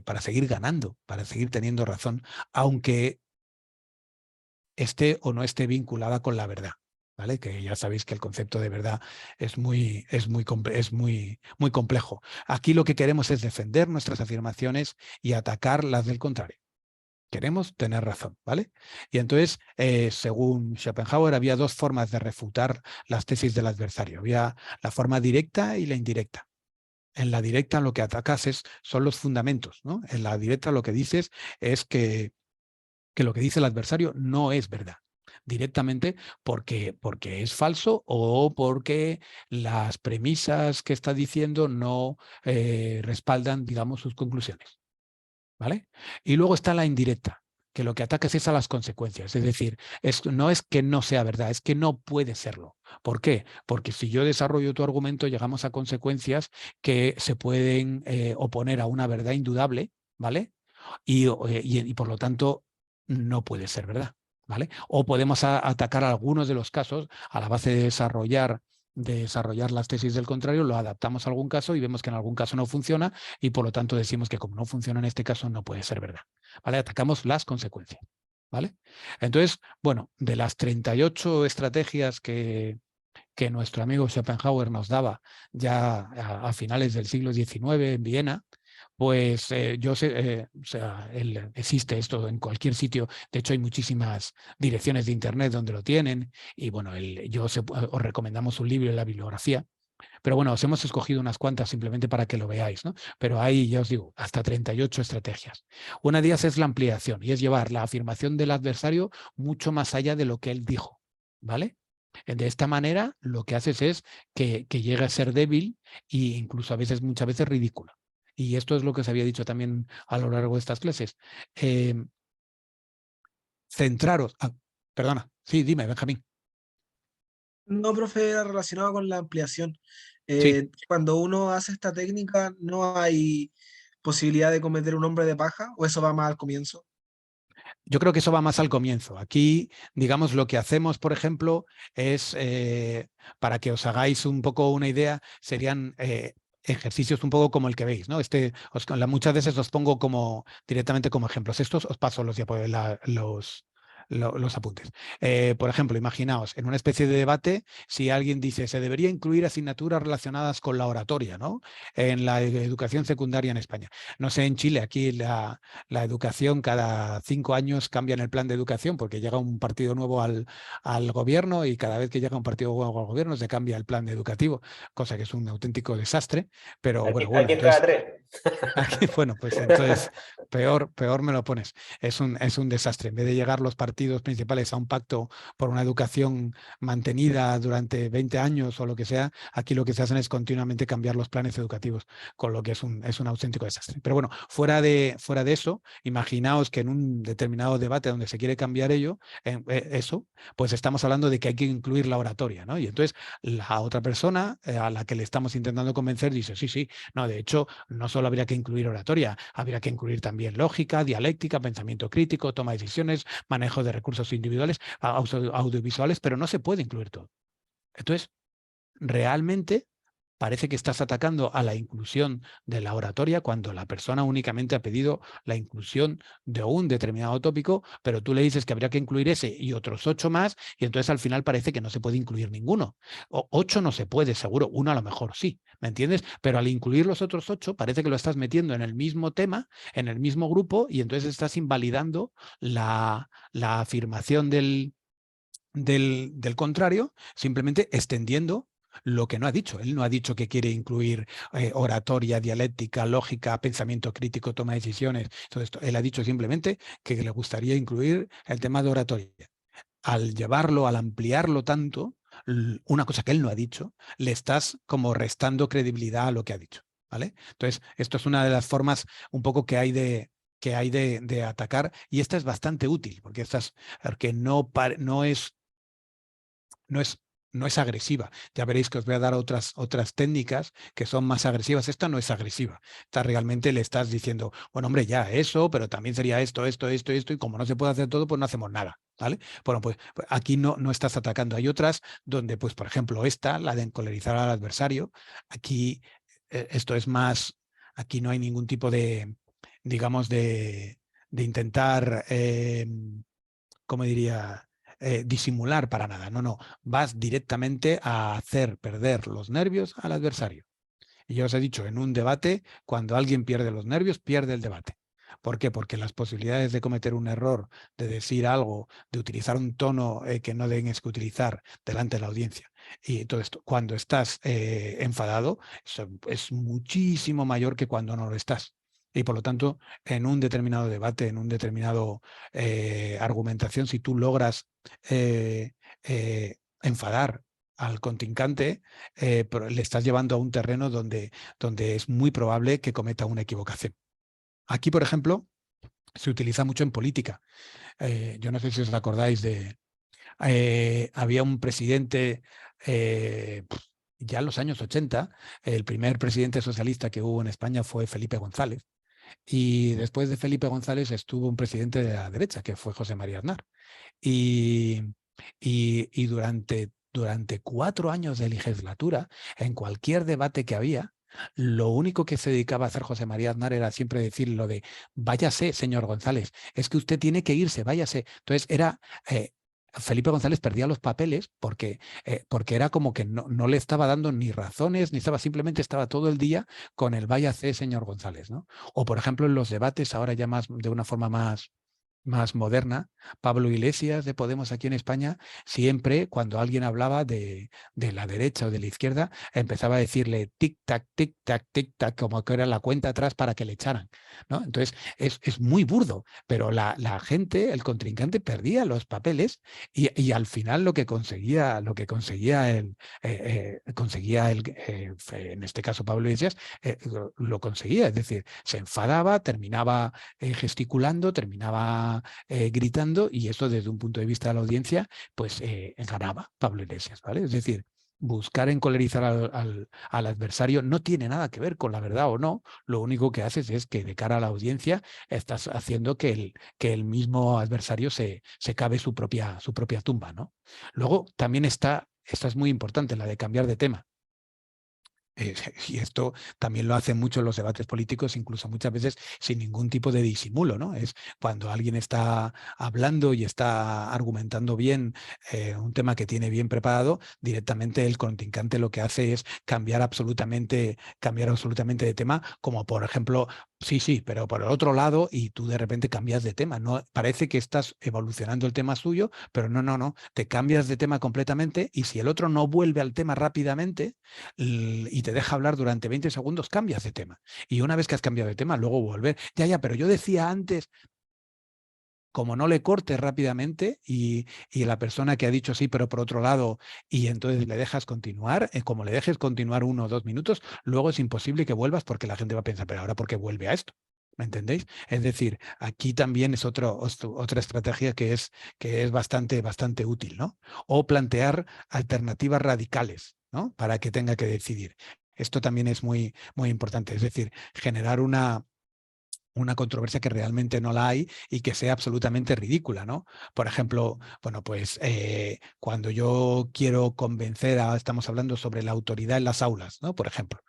para seguir ganando, para seguir teniendo razón, aunque esté o no esté vinculada con la verdad. ¿Vale? Que ya sabéis que el concepto de verdad muy complejo. Aquí lo que queremos es defender nuestras afirmaciones y atacar las del contrario. Queremos tener razón, ¿vale? Y entonces, según Schopenhauer, había dos formas de refutar las tesis del adversario. Había la forma directa y la indirecta. En la directa lo que atacas son los fundamentos, ¿no? En la directa lo que dices es que lo que dice el adversario no es verdad. Directamente porque es falso o porque las premisas que está diciendo no respaldan, digamos, sus conclusiones. ¿Vale? Y luego está la indirecta, que lo que ataca es a las consecuencias. Es decir, no es que no sea verdad, es que no puede serlo. ¿Por qué? Porque si yo desarrollo tu argumento, llegamos a consecuencias que se pueden oponer a una verdad indudable, ¿vale? Y por lo tanto, no puede ser verdad. ¿Vale? O podemos atacar algunos de los casos a la base de desarrollar las tesis del contrario, lo adaptamos a algún caso y vemos que en algún caso no funciona y por lo tanto decimos que como no funciona en este caso no puede ser verdad. ¿Vale? Atacamos las consecuencias. ¿Vale? Entonces, bueno, de las 38 estrategias que nuestro amigo Schopenhauer nos daba ya a finales del siglo XIX en Viena, pues yo sé, o sea, existe esto en cualquier sitio. De hecho, hay muchísimas direcciones de internet donde lo tienen. Y bueno, os recomendamos un libro en la bibliografía. Pero bueno, os hemos escogido unas cuantas simplemente para que lo veáis, ¿no? Pero hay, ya os digo, hasta 38 estrategias. Una de ellas es la ampliación y es llevar la afirmación del adversario mucho más allá de lo que él dijo, ¿vale? De esta manera, lo que haces es que llegue a ser débil e incluso a veces, muchas veces, ridículo. Y esto es lo que os había dicho también a lo largo de estas clases. Centraros. Perdona, sí, dime, Benjamín. No, profe, era relacionado con la ampliación. Sí, Cuando uno hace esta técnica, ¿no hay posibilidad de cometer un hombre de paja? ¿O eso va más al comienzo? yo creo que eso va más al comienzo. Aquí, digamos, lo que hacemos, por ejemplo, es, para que os hagáis un poco una idea, serían ejercicios un poco como el que veis, ¿no? Muchas veces os pongo directamente como ejemplos. Estos os paso los los apuntes. Por ejemplo, imaginaos, en una especie de debate, si alguien dice se debería incluir asignaturas relacionadas con la oratoria, ¿no? En la educación secundaria en España. No sé, en Chile, aquí la educación cada 5 años cambian el plan de educación porque llega un partido nuevo al gobierno y cada vez que llega un partido nuevo al gobierno se cambia el plan educativo, cosa que es un auténtico desastre. Pero Aquí, bueno, aquí en cada entonces... tres. Aquí, bueno, pues entonces peor me lo pones. Es un desastre. En vez de llegar los partidos principales a un pacto por una educación mantenida durante 20 años o lo que sea, aquí lo que se hacen es continuamente cambiar los planes educativos, con lo que es un auténtico desastre. Pero bueno, fuera de eso, imaginaos que en un determinado debate donde se quiere cambiar eso, pues estamos hablando de que hay que incluir la oratoria, ¿no? Y entonces la otra persona a la que le estamos intentando convencer dice, sí, sí, no, de hecho, no solo habría que incluir oratoria, habría que incluir también lógica, dialéctica, pensamiento crítico, toma de decisiones, manejo de recursos individuales, audiovisuales, pero no se puede incluir todo. Entonces, realmente parece que estás atacando a la inclusión de la oratoria cuando la persona únicamente ha pedido la inclusión de un determinado tópico, pero tú le dices que habría que incluir ese y otros 8 más, y entonces al final parece que no se puede incluir ninguno. O 8 no se puede, seguro, uno a lo mejor sí, ¿me entiendes? Pero al incluir los otros 8 parece que lo estás metiendo en el mismo tema, en el mismo grupo, y entonces estás invalidando la afirmación del contrario, simplemente extendiendo lo que no ha dicho. Él no ha dicho que quiere incluir oratoria, dialéctica, lógica, pensamiento crítico, toma de decisiones, todo esto. Él ha dicho simplemente que le gustaría incluir el tema de oratoria. Al llevarlo, al ampliarlo tanto, una cosa que él no ha dicho, le estás como restando credibilidad a lo que ha dicho, ¿vale? Entonces, esto es una de las formas un poco que hay de atacar, y esta es bastante útil, porque porque no es, no es agresiva. Ya veréis que os voy a dar otras técnicas que son más agresivas. Esta no es agresiva. Esta realmente le estás diciendo, bueno, hombre, ya eso, pero también sería esto, y como no se puede hacer todo, pues no hacemos nada. ¿Vale? Bueno, pues aquí no estás atacando. Hay otras donde, pues, por ejemplo, esta, la de encolerizar al adversario, aquí esto es más, aquí no hay ningún tipo de, digamos, de intentar, ¿cómo diría? Disimular para nada. No. Vas directamente a hacer perder los nervios al adversario. Y ya os he dicho, en un debate, cuando alguien pierde los nervios, pierde el debate. ¿Por qué? Porque las posibilidades de cometer un error, de decir algo, de utilizar un tono que no debes que utilizar delante de la audiencia, y todo esto, cuando estás enfadado, es muchísimo mayor que cuando no lo estás. Y por lo tanto, en un determinado debate, en un determinado argumentación, si tú logras enfadar al contrincante, pero le estás llevando a un terreno donde es muy probable que cometa una equivocación. Aquí, por ejemplo, se utiliza mucho en política. Yo no sé si os acordáis había un presidente ya en los años 80, el primer presidente socialista que hubo en España fue Felipe González. Y después de Felipe González estuvo un presidente de la derecha, que fue José María Aznar. Y, durante 4 años de legislatura, en cualquier debate que había, lo único que se dedicaba a hacer José María Aznar era siempre decir lo de váyase, señor González, es que usted tiene que irse, váyase. Entonces Felipe González perdía los papeles porque era como que no le estaba dando ni razones, ni simplemente estaba todo el día con el váyase, señor González, ¿no? O por ejemplo en los debates, ahora ya de una forma más moderna, Pablo Iglesias de Podemos aquí en España, siempre cuando alguien hablaba de la derecha o de la izquierda, empezaba a decirle tic-tac, tic-tac, tic-tac, como que era la cuenta atrás para que le echaran, ¿no? Entonces, es muy burdo, pero la gente, el contrincante, perdía los papeles y al final lo que conseguía en este caso Pablo Iglesias, lo conseguía, es decir, se enfadaba, terminaba gesticulando, terminaba gritando, y eso desde un punto de vista de la audiencia, pues ganaba Pablo Iglesias, ¿vale? Es decir, buscar encolerizar al adversario no tiene nada que ver con la verdad o no, lo único que haces es que de cara a la audiencia estás haciendo que el mismo adversario se cabe su propia tumba, ¿no? Luego también esta es muy importante, la de cambiar de tema. Y esto también lo hacen mucho los debates políticos, incluso muchas veces sin ningún tipo de disimulo, ¿no? Es cuando alguien está hablando y está argumentando bien un tema que tiene bien preparado, directamente el contrincante lo que hace es cambiar absolutamente de tema, como por ejemplo, sí, sí, pero por el otro lado, y tú de repente cambias de tema. No, parece que estás evolucionando el tema suyo, pero no, no, no, te cambias de tema completamente y si el otro no vuelve al tema rápidamente, y te deja hablar durante 20 segundos, cambias de tema. Y una vez que has cambiado de tema, luego volver. Ya, ya, pero yo decía antes, como no le cortes rápidamente y la persona que ha dicho sí, pero por otro lado, y entonces le dejas continuar, como le dejes continuar 1 o 2 minutos, luego es imposible que vuelvas porque la gente va a pensar, pero ahora ¿por qué vuelve a esto? ¿Me entendéis? Es decir, aquí también es otra estrategia que es bastante útil, ¿no? O plantear alternativas radicales, ¿no? Para que tenga que decidir. Esto también es muy importante, es decir, generar una controversia que realmente no la hay y que sea absolutamente ridícula, ¿no? Por ejemplo, bueno, pues cuando yo quiero estamos hablando sobre la autoridad en las aulas, ¿no? Por ejemplo,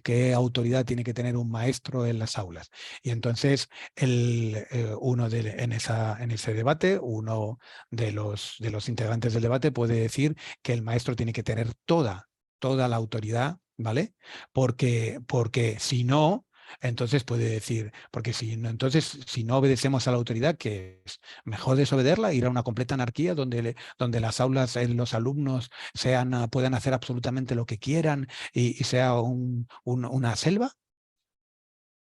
¿qué autoridad tiene que tener un maestro en las aulas? Y entonces en ese debate, uno de los integrantes del debate puede decir que el maestro tiene que tener toda la autoridad, ¿vale? Porque si no, entonces puede decir, porque si no, entonces, si no obedecemos a la autoridad, que es mejor desobedecerla, ir a una completa anarquía donde las aulas, los alumnos puedan hacer absolutamente lo que quieran y sea una selva.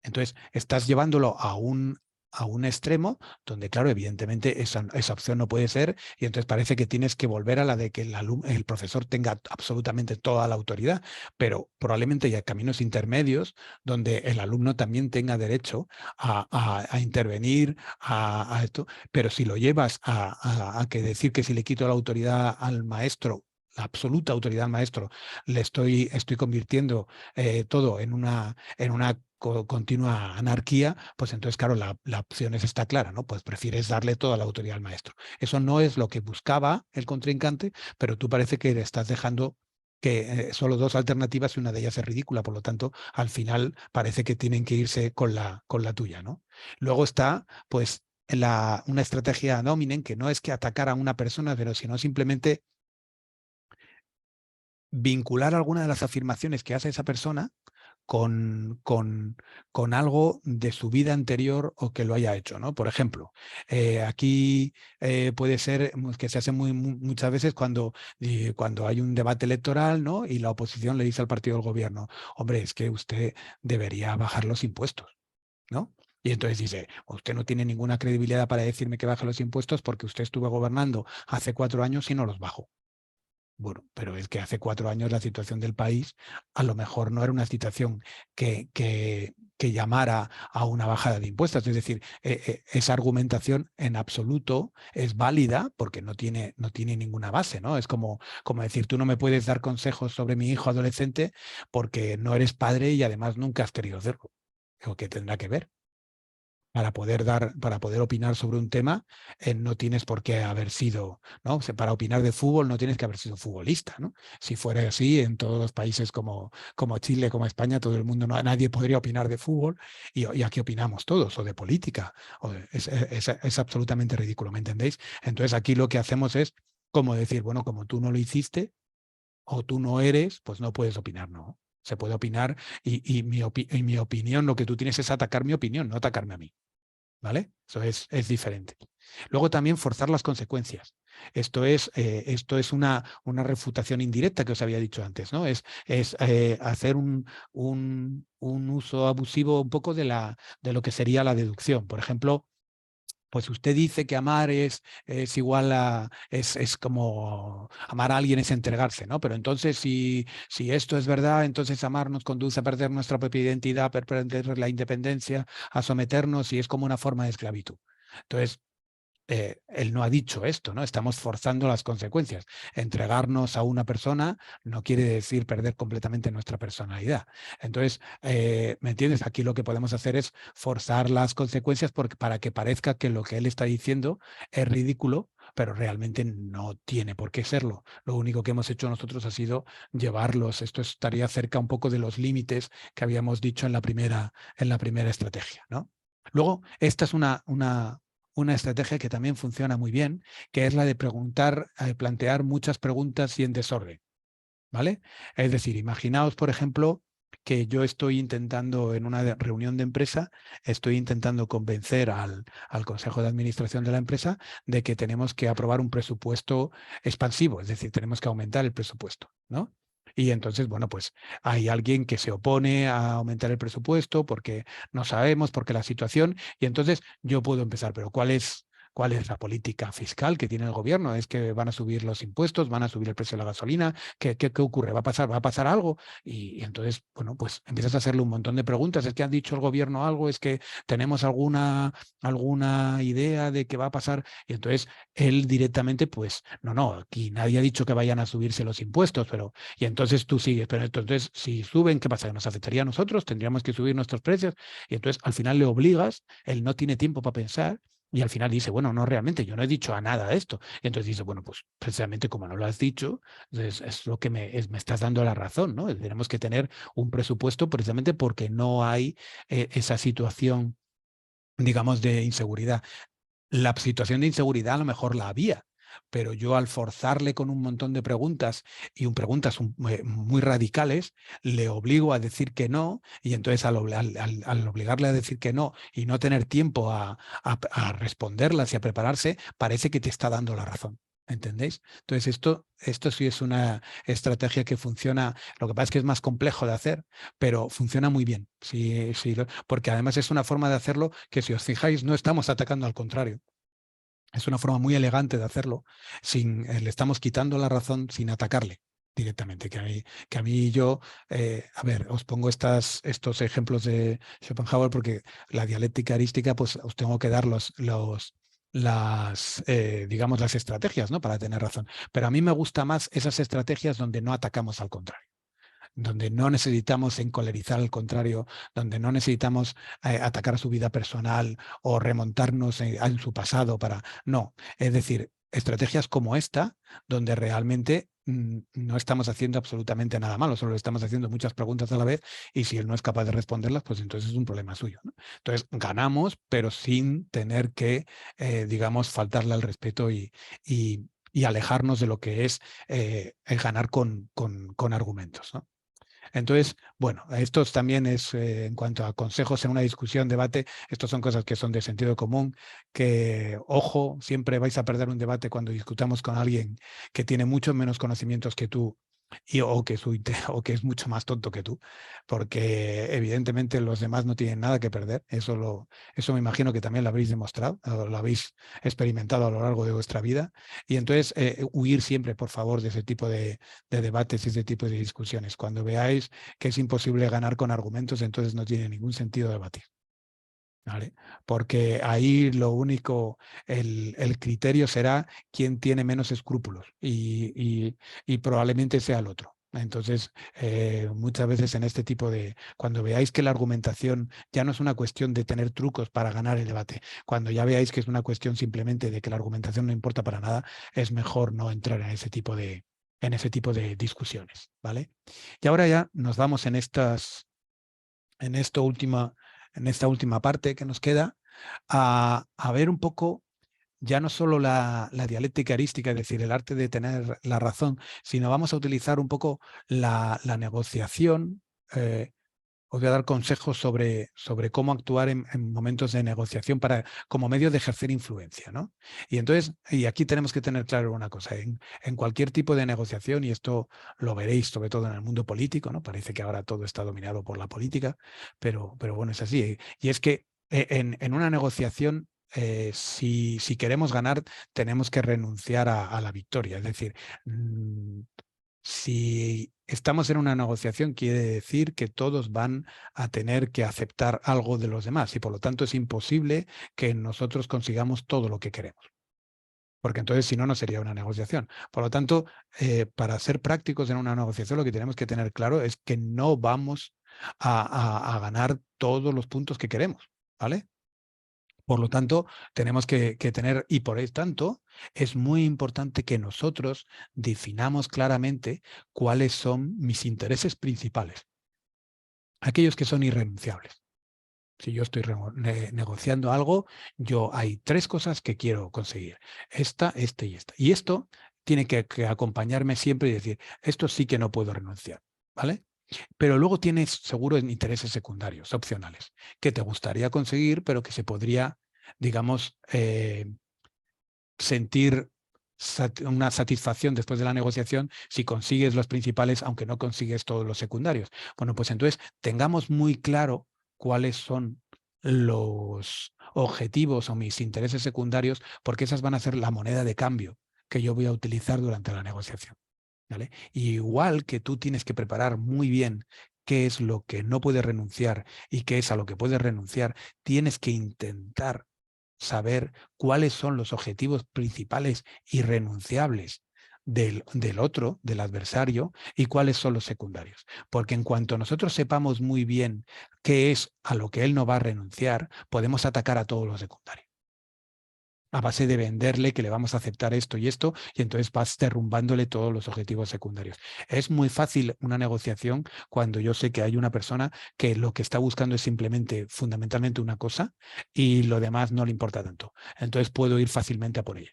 Entonces, estás llevándolo a un extremo donde, claro, evidentemente esa opción no puede ser y entonces parece que tienes que volver a la de que el profesor tenga absolutamente toda la autoridad, pero probablemente haya caminos intermedios donde el alumno también tenga derecho a intervenir, a esto, pero si lo llevas a que decir que si le quito la autoridad al maestro, la absoluta autoridad al maestro, estoy convirtiendo todo en una continua anarquía, pues entonces, claro, la opción está clara, ¿no? Pues prefieres darle toda la autoridad al maestro. Eso no es lo que buscaba el contrincante, pero tú parece que le estás dejando que solo dos alternativas y una de ellas es ridícula, por lo tanto, al final parece que tienen que irse con la tuya, ¿no? Luego está, pues, una estrategia ad hominem, que no es que atacar a una persona, pero sino simplemente vincular alguna de las afirmaciones que hace esa persona con algo de su vida anterior o que lo haya hecho, ¿no? Por ejemplo, aquí puede ser que se hace muchas veces cuando hay un debate electoral, ¿no? Y la oposición le dice al partido del gobierno, hombre, es que usted debería bajar los impuestos, ¿no? Y entonces dice, usted no tiene ninguna credibilidad para decirme que baje los impuestos porque usted estuvo gobernando hace 4 años y no los bajó. Bueno, pero es que hace 4 años la situación del país a lo mejor no era una situación que llamara a una bajada de impuestos. Es decir, esa argumentación en absoluto es válida porque no tiene ninguna base, ¿no? Es como decir, tú no me puedes dar consejos sobre mi hijo adolescente porque no eres padre y además nunca has querido hacerlo. ¿O qué tendrá que ver? Para poder opinar sobre un tema, no tienes por qué haber sido, ¿no? O sea, para opinar de fútbol no tienes que haber sido futbolista, ¿no? Si fuera así, en todos los países como Chile, como España, todo el mundo, nadie podría opinar de fútbol y aquí opinamos todos, o de política, es absolutamente ridículo, ¿me entendéis? Entonces aquí lo que hacemos es como decir, bueno, como tú no lo hiciste o tú no eres, pues no puedes opinar, ¿no? Se puede opinar y mi opinión, lo que tú tienes es atacar mi opinión, no atacarme a mí. ¿Vale? Eso es diferente. Luego también forzar las consecuencias. Esto es una refutación indirecta que os había dicho antes, ¿no? Es hacer un uso abusivo un poco de lo que sería la deducción. Por ejemplo, pues usted dice que amar es igual es como amar a alguien es entregarse, ¿no? Pero entonces si esto es verdad, entonces amar nos conduce a perder nuestra propia identidad, a perder la independencia, a someternos y es como una forma de esclavitud. Entonces, él no ha dicho esto, ¿no? Estamos forzando las consecuencias. Entregarnos a una persona no quiere decir perder completamente nuestra personalidad. Entonces, ¿me entiendes? Aquí lo que podemos hacer es forzar las consecuencias para que parezca que lo que él está diciendo es ridículo, pero realmente no tiene por qué serlo. Lo único que hemos hecho nosotros ha sido llevarlos. Esto estaría cerca un poco de los límites que habíamos dicho en la primera estrategia, ¿no? Luego, esta es una estrategia que también funciona muy bien, que es la de plantear muchas preguntas y en desorden, ¿vale? Es decir, imaginaos, por ejemplo, que yo estoy intentando en una reunión de empresa, estoy intentando convencer al consejo de administración de la empresa de que tenemos que aprobar un presupuesto expansivo, es decir, tenemos que aumentar el presupuesto, ¿no? Y entonces, bueno, pues hay alguien que se opone a aumentar el presupuesto porque no sabemos, porque la situación, y entonces yo puedo empezar, pero ¿cuál es la política fiscal que tiene el gobierno? ¿Es que van a subir los impuestos, van a subir el precio de la gasolina? ¿Qué ocurre? ¿Va a pasar algo? Y entonces, bueno, pues empiezas a hacerle un montón de preguntas. ¿Es que ha dicho el gobierno algo? ¿Es que tenemos alguna idea de qué va a pasar? Y entonces él directamente, pues, no, aquí nadie ha dicho que vayan a subirse los impuestos, pero, y entonces tú sigues, pero entonces si suben, ¿qué pasa? ¿Nos afectaría a nosotros? ¿Tendríamos que subir nuestros precios? Y entonces al final le obligas, él no tiene tiempo para pensar. Y al final dice, bueno, no, realmente yo no he dicho a nada de esto. Y entonces dice, bueno, pues precisamente como no lo has dicho, es lo que me estás dando la razón, ¿no? Tenemos que tener un presupuesto precisamente porque no hay esa situación, digamos, de inseguridad. La situación de inseguridad a lo mejor la había, pero yo al forzarle con un montón de preguntas y muy radicales, le obligo a decir que no, y entonces al obligarle a decir que no y no tener tiempo a responderlas y a prepararse, parece que te está dando la razón. ¿Entendéis? Entonces, esto sí es una estrategia que funciona. Lo que pasa es que es más complejo de hacer, pero funciona muy bien. Sí, sí, porque además es una forma de hacerlo que, si os fijáis, no estamos atacando, al contrario. Es una forma muy elegante de hacerlo, le estamos quitando la razón sin atacarle directamente. Que a mí yo, a ver, os pongo estos ejemplos de Schopenhauer porque la dialéctica erística, pues os tengo que dar digamos, las estrategias, ¿no? Para tener razón. Pero a mí me gusta más esas estrategias donde no atacamos, al contrario, donde no necesitamos encolerizar al contrario, donde no necesitamos atacar su vida personal o remontarnos en su pasado para... No, es decir, estrategias como esta, donde realmente no estamos haciendo absolutamente nada malo, solo le estamos haciendo muchas preguntas a la vez, y si él no es capaz de responderlas, pues entonces es un problema suyo, ¿no? Entonces ganamos, pero sin tener que, digamos, faltarle al respeto y alejarnos de lo que es el ganar con argumentos, ¿no? Entonces, bueno, esto también es, en cuanto a consejos en una discusión, debate, estos son cosas que son de sentido común, que, ojo, siempre vais a perder un debate cuando discutamos con alguien que tiene mucho menos conocimientos que tú o que es mucho más tonto que tú, porque evidentemente los demás no tienen nada que perder. Eso me imagino que también lo habréis demostrado, o lo habéis experimentado a lo largo de vuestra vida. Y entonces, huir siempre, por favor, de ese tipo de debates y ese tipo de discusiones. Cuando veáis que es imposible ganar con argumentos, entonces no tiene ningún sentido debatir. ¿Vale? Porque ahí lo único, el criterio será quién tiene menos escrúpulos y probablemente sea el otro. Entonces, muchas veces en este tipo cuando veáis que la argumentación ya no es una cuestión de tener trucos para ganar el debate, cuando ya veáis que es una cuestión simplemente de que la argumentación no importa para nada, es mejor no entrar en ese tipo de discusiones, ¿vale? Y ahora ya nos vamos en esta última parte que nos queda, a ver un poco ya no solo la dialéctica erística, es decir, el arte de tener la razón, sino vamos a utilizar un poco la negociación. Os voy a dar consejos sobre cómo actuar en momentos de negociación como medio de ejercer influencia, ¿no? Y entonces, y aquí tenemos que tener claro una cosa, en cualquier tipo de negociación, y esto lo veréis sobre todo en el mundo político, ¿no? Parece que ahora todo está dominado por la política, pero bueno, es así. Y es que en una negociación, si queremos ganar, tenemos que renunciar a la victoria. Es decir, si estamos en una negociación, quiere decir que todos van a tener que aceptar algo de los demás, y por lo tanto es imposible que nosotros consigamos todo lo que queremos, porque entonces, si no, no sería una negociación. Por lo tanto, para ser prácticos en una negociación, lo que tenemos que tener claro es que no vamos a ganar todos los puntos que queremos, ¿vale? Por lo tanto, tenemos que tener, y por tanto, es muy importante que nosotros definamos claramente cuáles son mis intereses principales, aquellos que son irrenunciables. Si yo estoy negociando algo, hay 3 cosas que quiero conseguir. Esta y esta. Y esto tiene que acompañarme siempre y decir, esto sí que no puedo renunciar, ¿vale? Pero luego tienes seguro intereses secundarios, opcionales, que te gustaría conseguir, pero que se podría, digamos, sentir una satisfacción después de la negociación si consigues los principales, aunque no consigues todos los secundarios. Bueno, pues entonces tengamos muy claro cuáles son los objetivos o mis intereses secundarios, porque esas van a ser la moneda de cambio que yo voy a utilizar durante la negociación, ¿vale? Y igual que tú tienes que preparar muy bien qué es lo que no puedes renunciar y qué es a lo que puedes renunciar, tienes que intentar saber cuáles son los objetivos principales irrenunciables del otro, del adversario, y cuáles son los secundarios. Porque en cuanto nosotros sepamos muy bien qué es a lo que él no va a renunciar, podemos atacar a todos los secundarios. A base de venderle que le vamos a aceptar esto, y entonces vas derrumbándole todos los objetivos secundarios. Es muy fácil una negociación cuando yo sé que hay una persona que lo que está buscando es simplemente, fundamentalmente una cosa, y lo demás no le importa tanto. Entonces puedo ir fácilmente a por ella,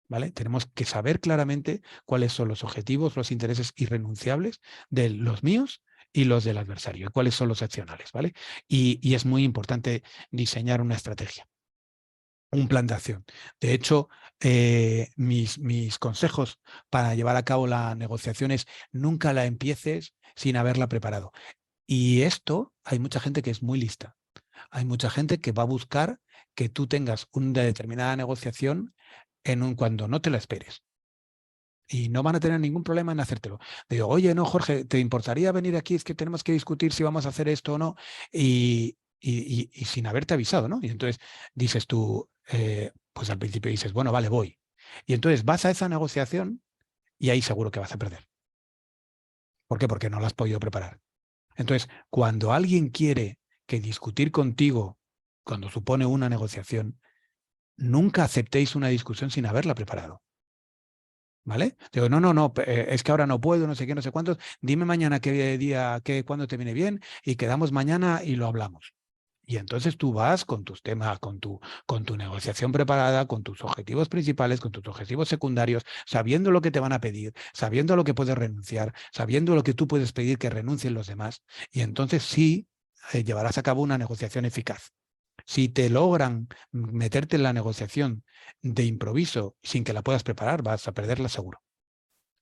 ¿vale? Tenemos que saber claramente cuáles son los objetivos, los intereses irrenunciables de los míos y los del adversario, y cuáles son los opcionales, ¿vale? Y es muy importante diseñar una estrategia, un plan de acción. De hecho, mis consejos para llevar a cabo la negociación es nunca la empieces sin haberla preparado. Y esto, hay mucha gente que es muy lista. Hay mucha gente que va a buscar que tú tengas una determinada negociación cuando no te la esperes. Y no van a tener ningún problema en hacértelo. Digo, oye, no, Jorge, ¿te importaría venir aquí? Es que tenemos que discutir si vamos a hacer esto o no. Y sin haberte avisado, ¿no? Y entonces dices tú, pues al principio dices, bueno, vale, voy. Y entonces vas a esa negociación y ahí seguro que vas a perder. ¿Por qué? Porque no la has podido preparar. Entonces, cuando alguien quiere que discutir contigo, cuando supone una negociación, nunca aceptéis una discusión sin haberla preparado. ¿Vale? Digo, no, es que ahora no puedo, no sé qué, no sé cuántos. Dime mañana qué día, cuándo te viene bien y quedamos mañana y lo hablamos. Y entonces tú vas con tus temas, con tu negociación preparada, con tus objetivos principales, con tus objetivos secundarios, sabiendo lo que te van a pedir, sabiendo lo que puedes renunciar, sabiendo lo que tú puedes pedir que renuncien los demás. Y entonces sí llevarás a cabo una negociación eficaz. Si te logran meterte en la negociación de improviso sin que la puedas preparar, vas a perderla seguro,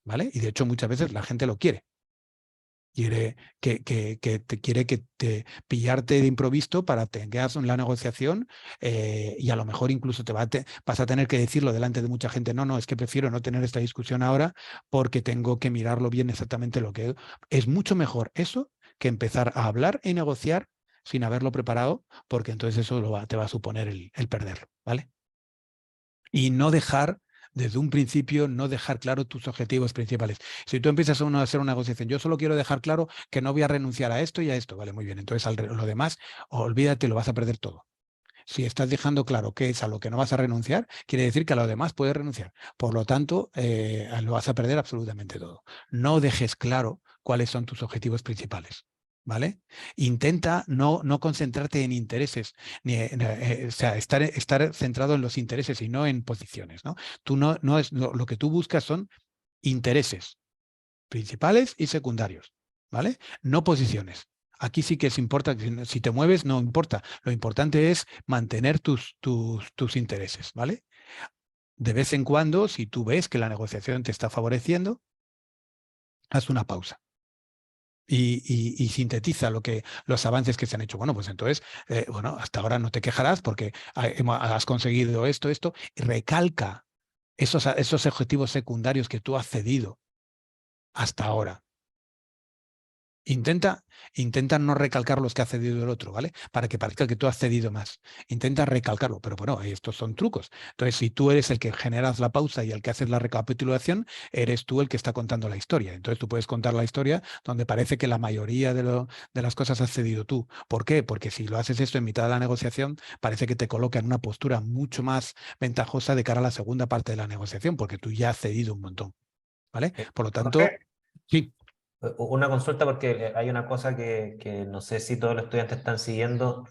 ¿vale? Y de hecho muchas veces la gente lo quiere. Quiere que te pillarte de improviso para tengas la negociación y a lo mejor incluso vas a tener que decirlo delante de mucha gente. No, es que prefiero no tener esta discusión ahora porque tengo que mirarlo bien exactamente lo que es. Mucho mejor eso que empezar a hablar y negociar sin haberlo preparado, porque entonces eso te va a suponer el perderlo, ¿vale? Y no dejar, desde un principio, no dejar claro tus objetivos principales. Si tú empiezas a hacer una negociación, yo solo quiero dejar claro que no voy a renunciar a esto y a esto, vale, muy bien, entonces lo demás, olvídate, lo vas a perder todo. Si estás dejando claro qué es a lo que no vas a renunciar, quiere decir que a lo demás puedes renunciar. Por lo tanto, lo vas a perder absolutamente todo. No dejes claro cuáles son tus objetivos principales, ¿vale? Intenta no concentrarte en intereses, o sea, estar centrado en los intereses y no en posiciones, ¿no? Tú no es lo que tú buscas son intereses principales y secundarios, ¿vale? No posiciones. Aquí sí que es importante, si te mueves no importa, lo importante es mantener tus intereses, ¿vale? De vez en cuando, si tú ves que la negociación te está favoreciendo, haz una pausa y sintetiza los avances que se han hecho. Bueno, pues entonces, hasta ahora no te quejarás porque has conseguido esto, y recalca esos objetivos secundarios que tú has cedido hasta ahora. Intenta no recalcar los que ha cedido el otro, ¿vale? Para que parezca que tú has cedido más. Intenta recalcarlo, pero bueno, estos son trucos. Entonces, si tú eres el que generas la pausa y el que haces la recapitulación, eres tú el que está contando la historia. Entonces, tú puedes contar la historia donde parece que la mayoría de las cosas has cedido tú. ¿Por qué? Porque si lo haces esto en mitad de la negociación, parece que te coloca en una postura mucho más ventajosa de cara a la segunda parte de la negociación, porque tú ya has cedido un montón, ¿vale? Por lo tanto, Jorge, sí. una consulta porque hay una cosa que no sé si todos los estudiantes están siguiendo.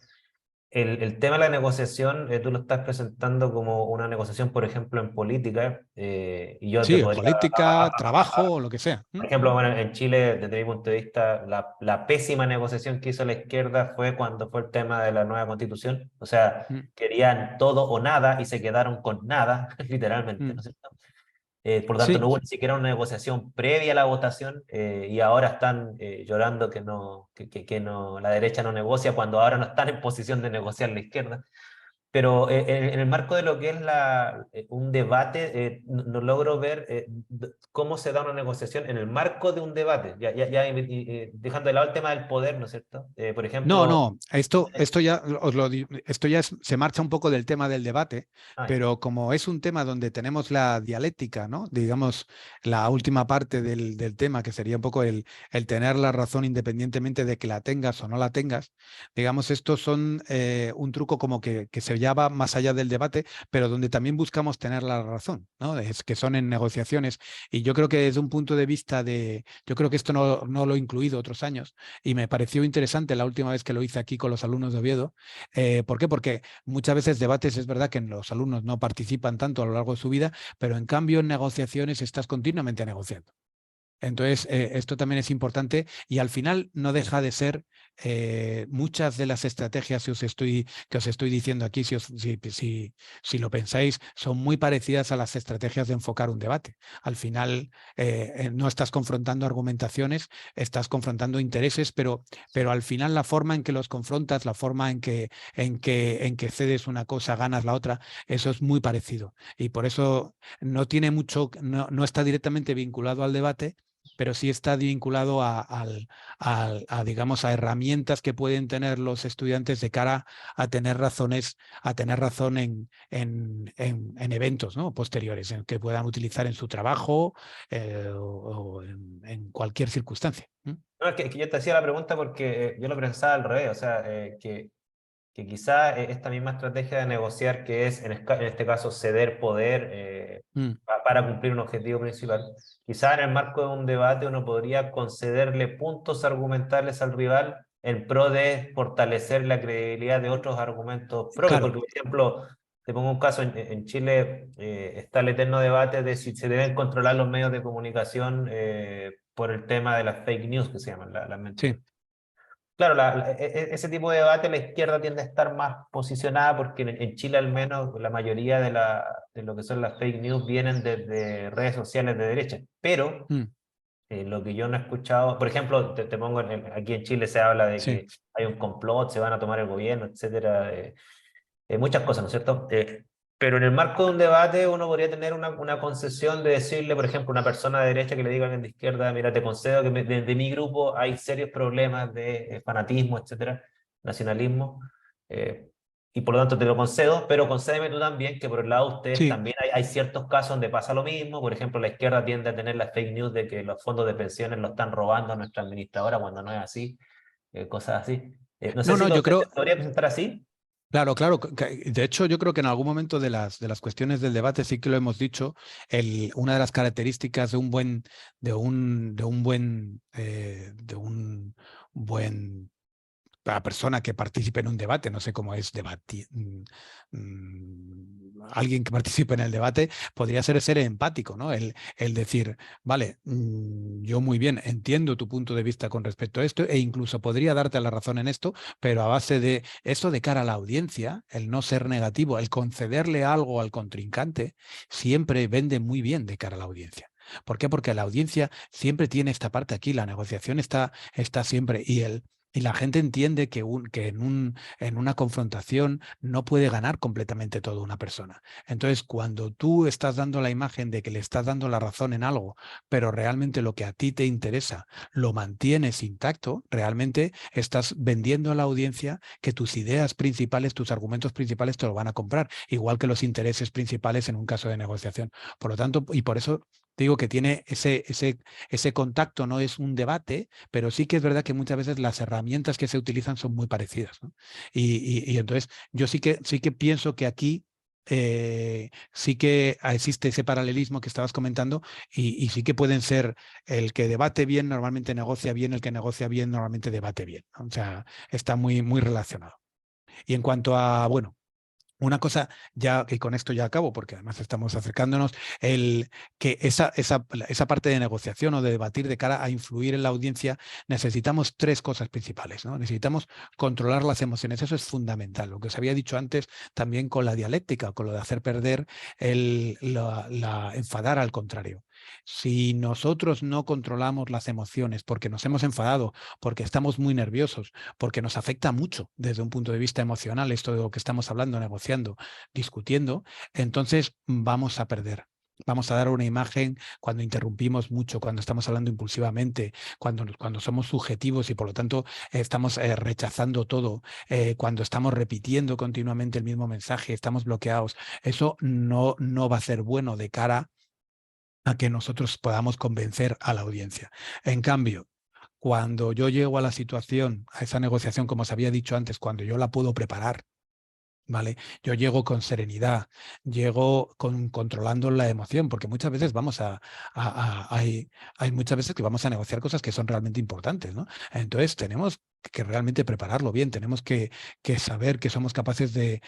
El tema de la negociación, tú lo estás presentando como una negociación, por ejemplo, en política, y yo te Sí, podría, política, trabajo, o lo que sea. por ejemplo, bueno, en Chile, desde mi punto de vista, la pésima negociación que hizo la izquierda fue cuando fue el tema de la nueva constitución. O sea, Mm, querían todo o nada y se quedaron con nada, literalmente, ¿no mm. es cierto? Por lo tanto, Sí, no hubo ni siquiera una negociación previa a la votación, y ahora están llorando que no, que no, la derecha no negocia cuando ahora no están en posición de negociar la izquierda. Pero en el marco de lo que es un debate, no logro ver cómo se da una negociación en el marco de un debate, dejando de lado el tema del poder, ¿no es cierto? Por no, ejemplo, no, esto ya esto ya se marcha un poco del tema del debate, ay, pero como es un tema donde tenemos la dialéctica, ¿no? Digamos, la última parte del tema, que sería un poco el tener la razón independientemente de que la tengas o no la tengas, digamos, estos son un truco como que se lleva más allá del debate, pero donde también buscamos tener la razón, ¿no? Es que son en negociaciones. Y yo creo que desde un punto de vista yo creo que esto no lo he incluido otros años y me pareció interesante la última vez que lo hice aquí con los alumnos de Oviedo. ¿Por qué? Porque muchas veces debates es verdad que los alumnos no participan tanto a lo largo de su vida, pero en cambio en negociaciones estás continuamente negociando. Entonces, esto también es importante y al final no deja de ser muchas de las estrategias que os estoy diciendo aquí, si lo pensáis, son muy parecidas a las estrategias de enfocar un debate. Al final, no estás confrontando argumentaciones, estás confrontando intereses, pero al final la forma en que los confrontas, la forma en que cedes una cosa, ganas la otra, eso es muy parecido. Y por eso no tiene mucho, no está directamente vinculado al debate, pero sí está vinculado digamos, a herramientas que pueden tener los estudiantes de cara a tener razón en eventos, ¿no? Posteriores, en que puedan utilizar en su trabajo o en cualquier circunstancia. no, que yo te hacía la pregunta porque yo lo pensaba al revés, o sea, que quizá esta misma estrategia de negociar, que es en este caso ceder poder Mm. para cumplir un objetivo principal, quizá en el marco de un debate uno podría concederle puntos argumentales al rival en pro de fortalecer la credibilidad de otros argumentos propios, Claro, porque por ejemplo, te pongo un caso, en Chile está el eterno debate de si se deben controlar los medios de comunicación por el tema de las fake news que se llaman, las mentiras. sí, Claro, ese tipo de debate la izquierda tiende a estar más posicionada porque en Chile al menos la mayoría de lo que son las fake news vienen desde redes sociales de derecha. Pero mm, lo que yo no he escuchado, por ejemplo, te pongo aquí en Chile se habla de sí, que hay un complot, se van a tomar el gobierno, etcétera. Muchas cosas, ¿no es cierto? Pero en el marco de un debate uno podría tener una concesión de decirle, por ejemplo, a una persona de derecha que le diga a alguien de izquierda, mira, te concedo que de mi grupo hay serios problemas de fanatismo, etcétera, nacionalismo, eh, y por lo tanto te lo concedo, pero concédeme tú también que por el lado de ustedes sí. también hay ciertos casos donde pasa lo mismo. Por ejemplo, la izquierda tiende a tener las fake news de que los fondos de pensiones lo están robando a nuestra administradora cuando no es así, cosas así. No sé No, si no, yo se creo, podría presentar así. claro, claro. De hecho, yo creo que en algún momento de las cuestiones del debate sí que lo hemos dicho. Una de las características de un buen la persona que participe en un debate, no sé cómo es debatir, alguien que participe en el debate, podría ser empático, ¿no? El decir, vale, yo muy bien entiendo tu punto de vista con respecto a esto e incluso podría darte la razón en esto, pero a base de esto de cara a la audiencia, el no ser negativo, el concederle algo al contrincante, siempre vende muy bien de cara a la audiencia. ¿Por qué? Porque la audiencia siempre tiene esta parte aquí, la negociación está siempre, Y la gente entiende que en una confrontación no puede ganar completamente toda una persona. Entonces, cuando tú estás dando la imagen de que le estás dando la razón en algo, pero realmente lo que a ti te interesa lo mantienes intacto, realmente estás vendiendo a la audiencia que tus ideas principales, tus argumentos principales te lo van a comprar, igual que los intereses principales en un caso de negociación. Por lo tanto, y por eso digo que tiene ese contacto, no es un debate, pero sí que es verdad que muchas veces las herramientas que se utilizan son muy parecidas, ¿no? Y entonces yo sí que pienso que aquí sí que existe ese paralelismo que estabas comentando y sí que pueden ser el que debate bien normalmente negocia bien, el que negocia bien normalmente debate bien, ¿no? O sea, está muy, muy relacionado. Y en cuanto a, bueno, una cosa, ya que con esto ya acabo, porque además estamos acercándonos, que esa parte de negociación o de debatir de cara a influir en la audiencia, necesitamos tres cosas principales, ¿no? Necesitamos controlar las emociones, eso es fundamental. Lo que os había dicho antes también con la dialéctica, con lo de hacer perder enfadar al contrario. Si nosotros no controlamos las emociones porque nos hemos enfadado, porque estamos muy nerviosos, porque nos afecta mucho desde un punto de vista emocional esto de lo que estamos hablando, negociando, discutiendo, entonces vamos a perder. Vamos a dar una imagen cuando interrumpimos mucho, cuando estamos hablando impulsivamente, cuando somos subjetivos y por lo tanto estamos rechazando todo, cuando estamos repitiendo continuamente el mismo mensaje, estamos bloqueados. Eso no va a ser bueno de cara a que nosotros podamos convencer a la audiencia. En cambio, cuando yo llego a la situación, a esa negociación, como os había dicho antes, cuando yo la puedo preparar, ¿vale? Yo llego con serenidad, llego controlando la emoción, porque muchas veces hay muchas veces que vamos a negociar cosas que son realmente importantes, ¿no? Entonces tenemos que realmente prepararlo bien, tenemos que saber que somos capaces de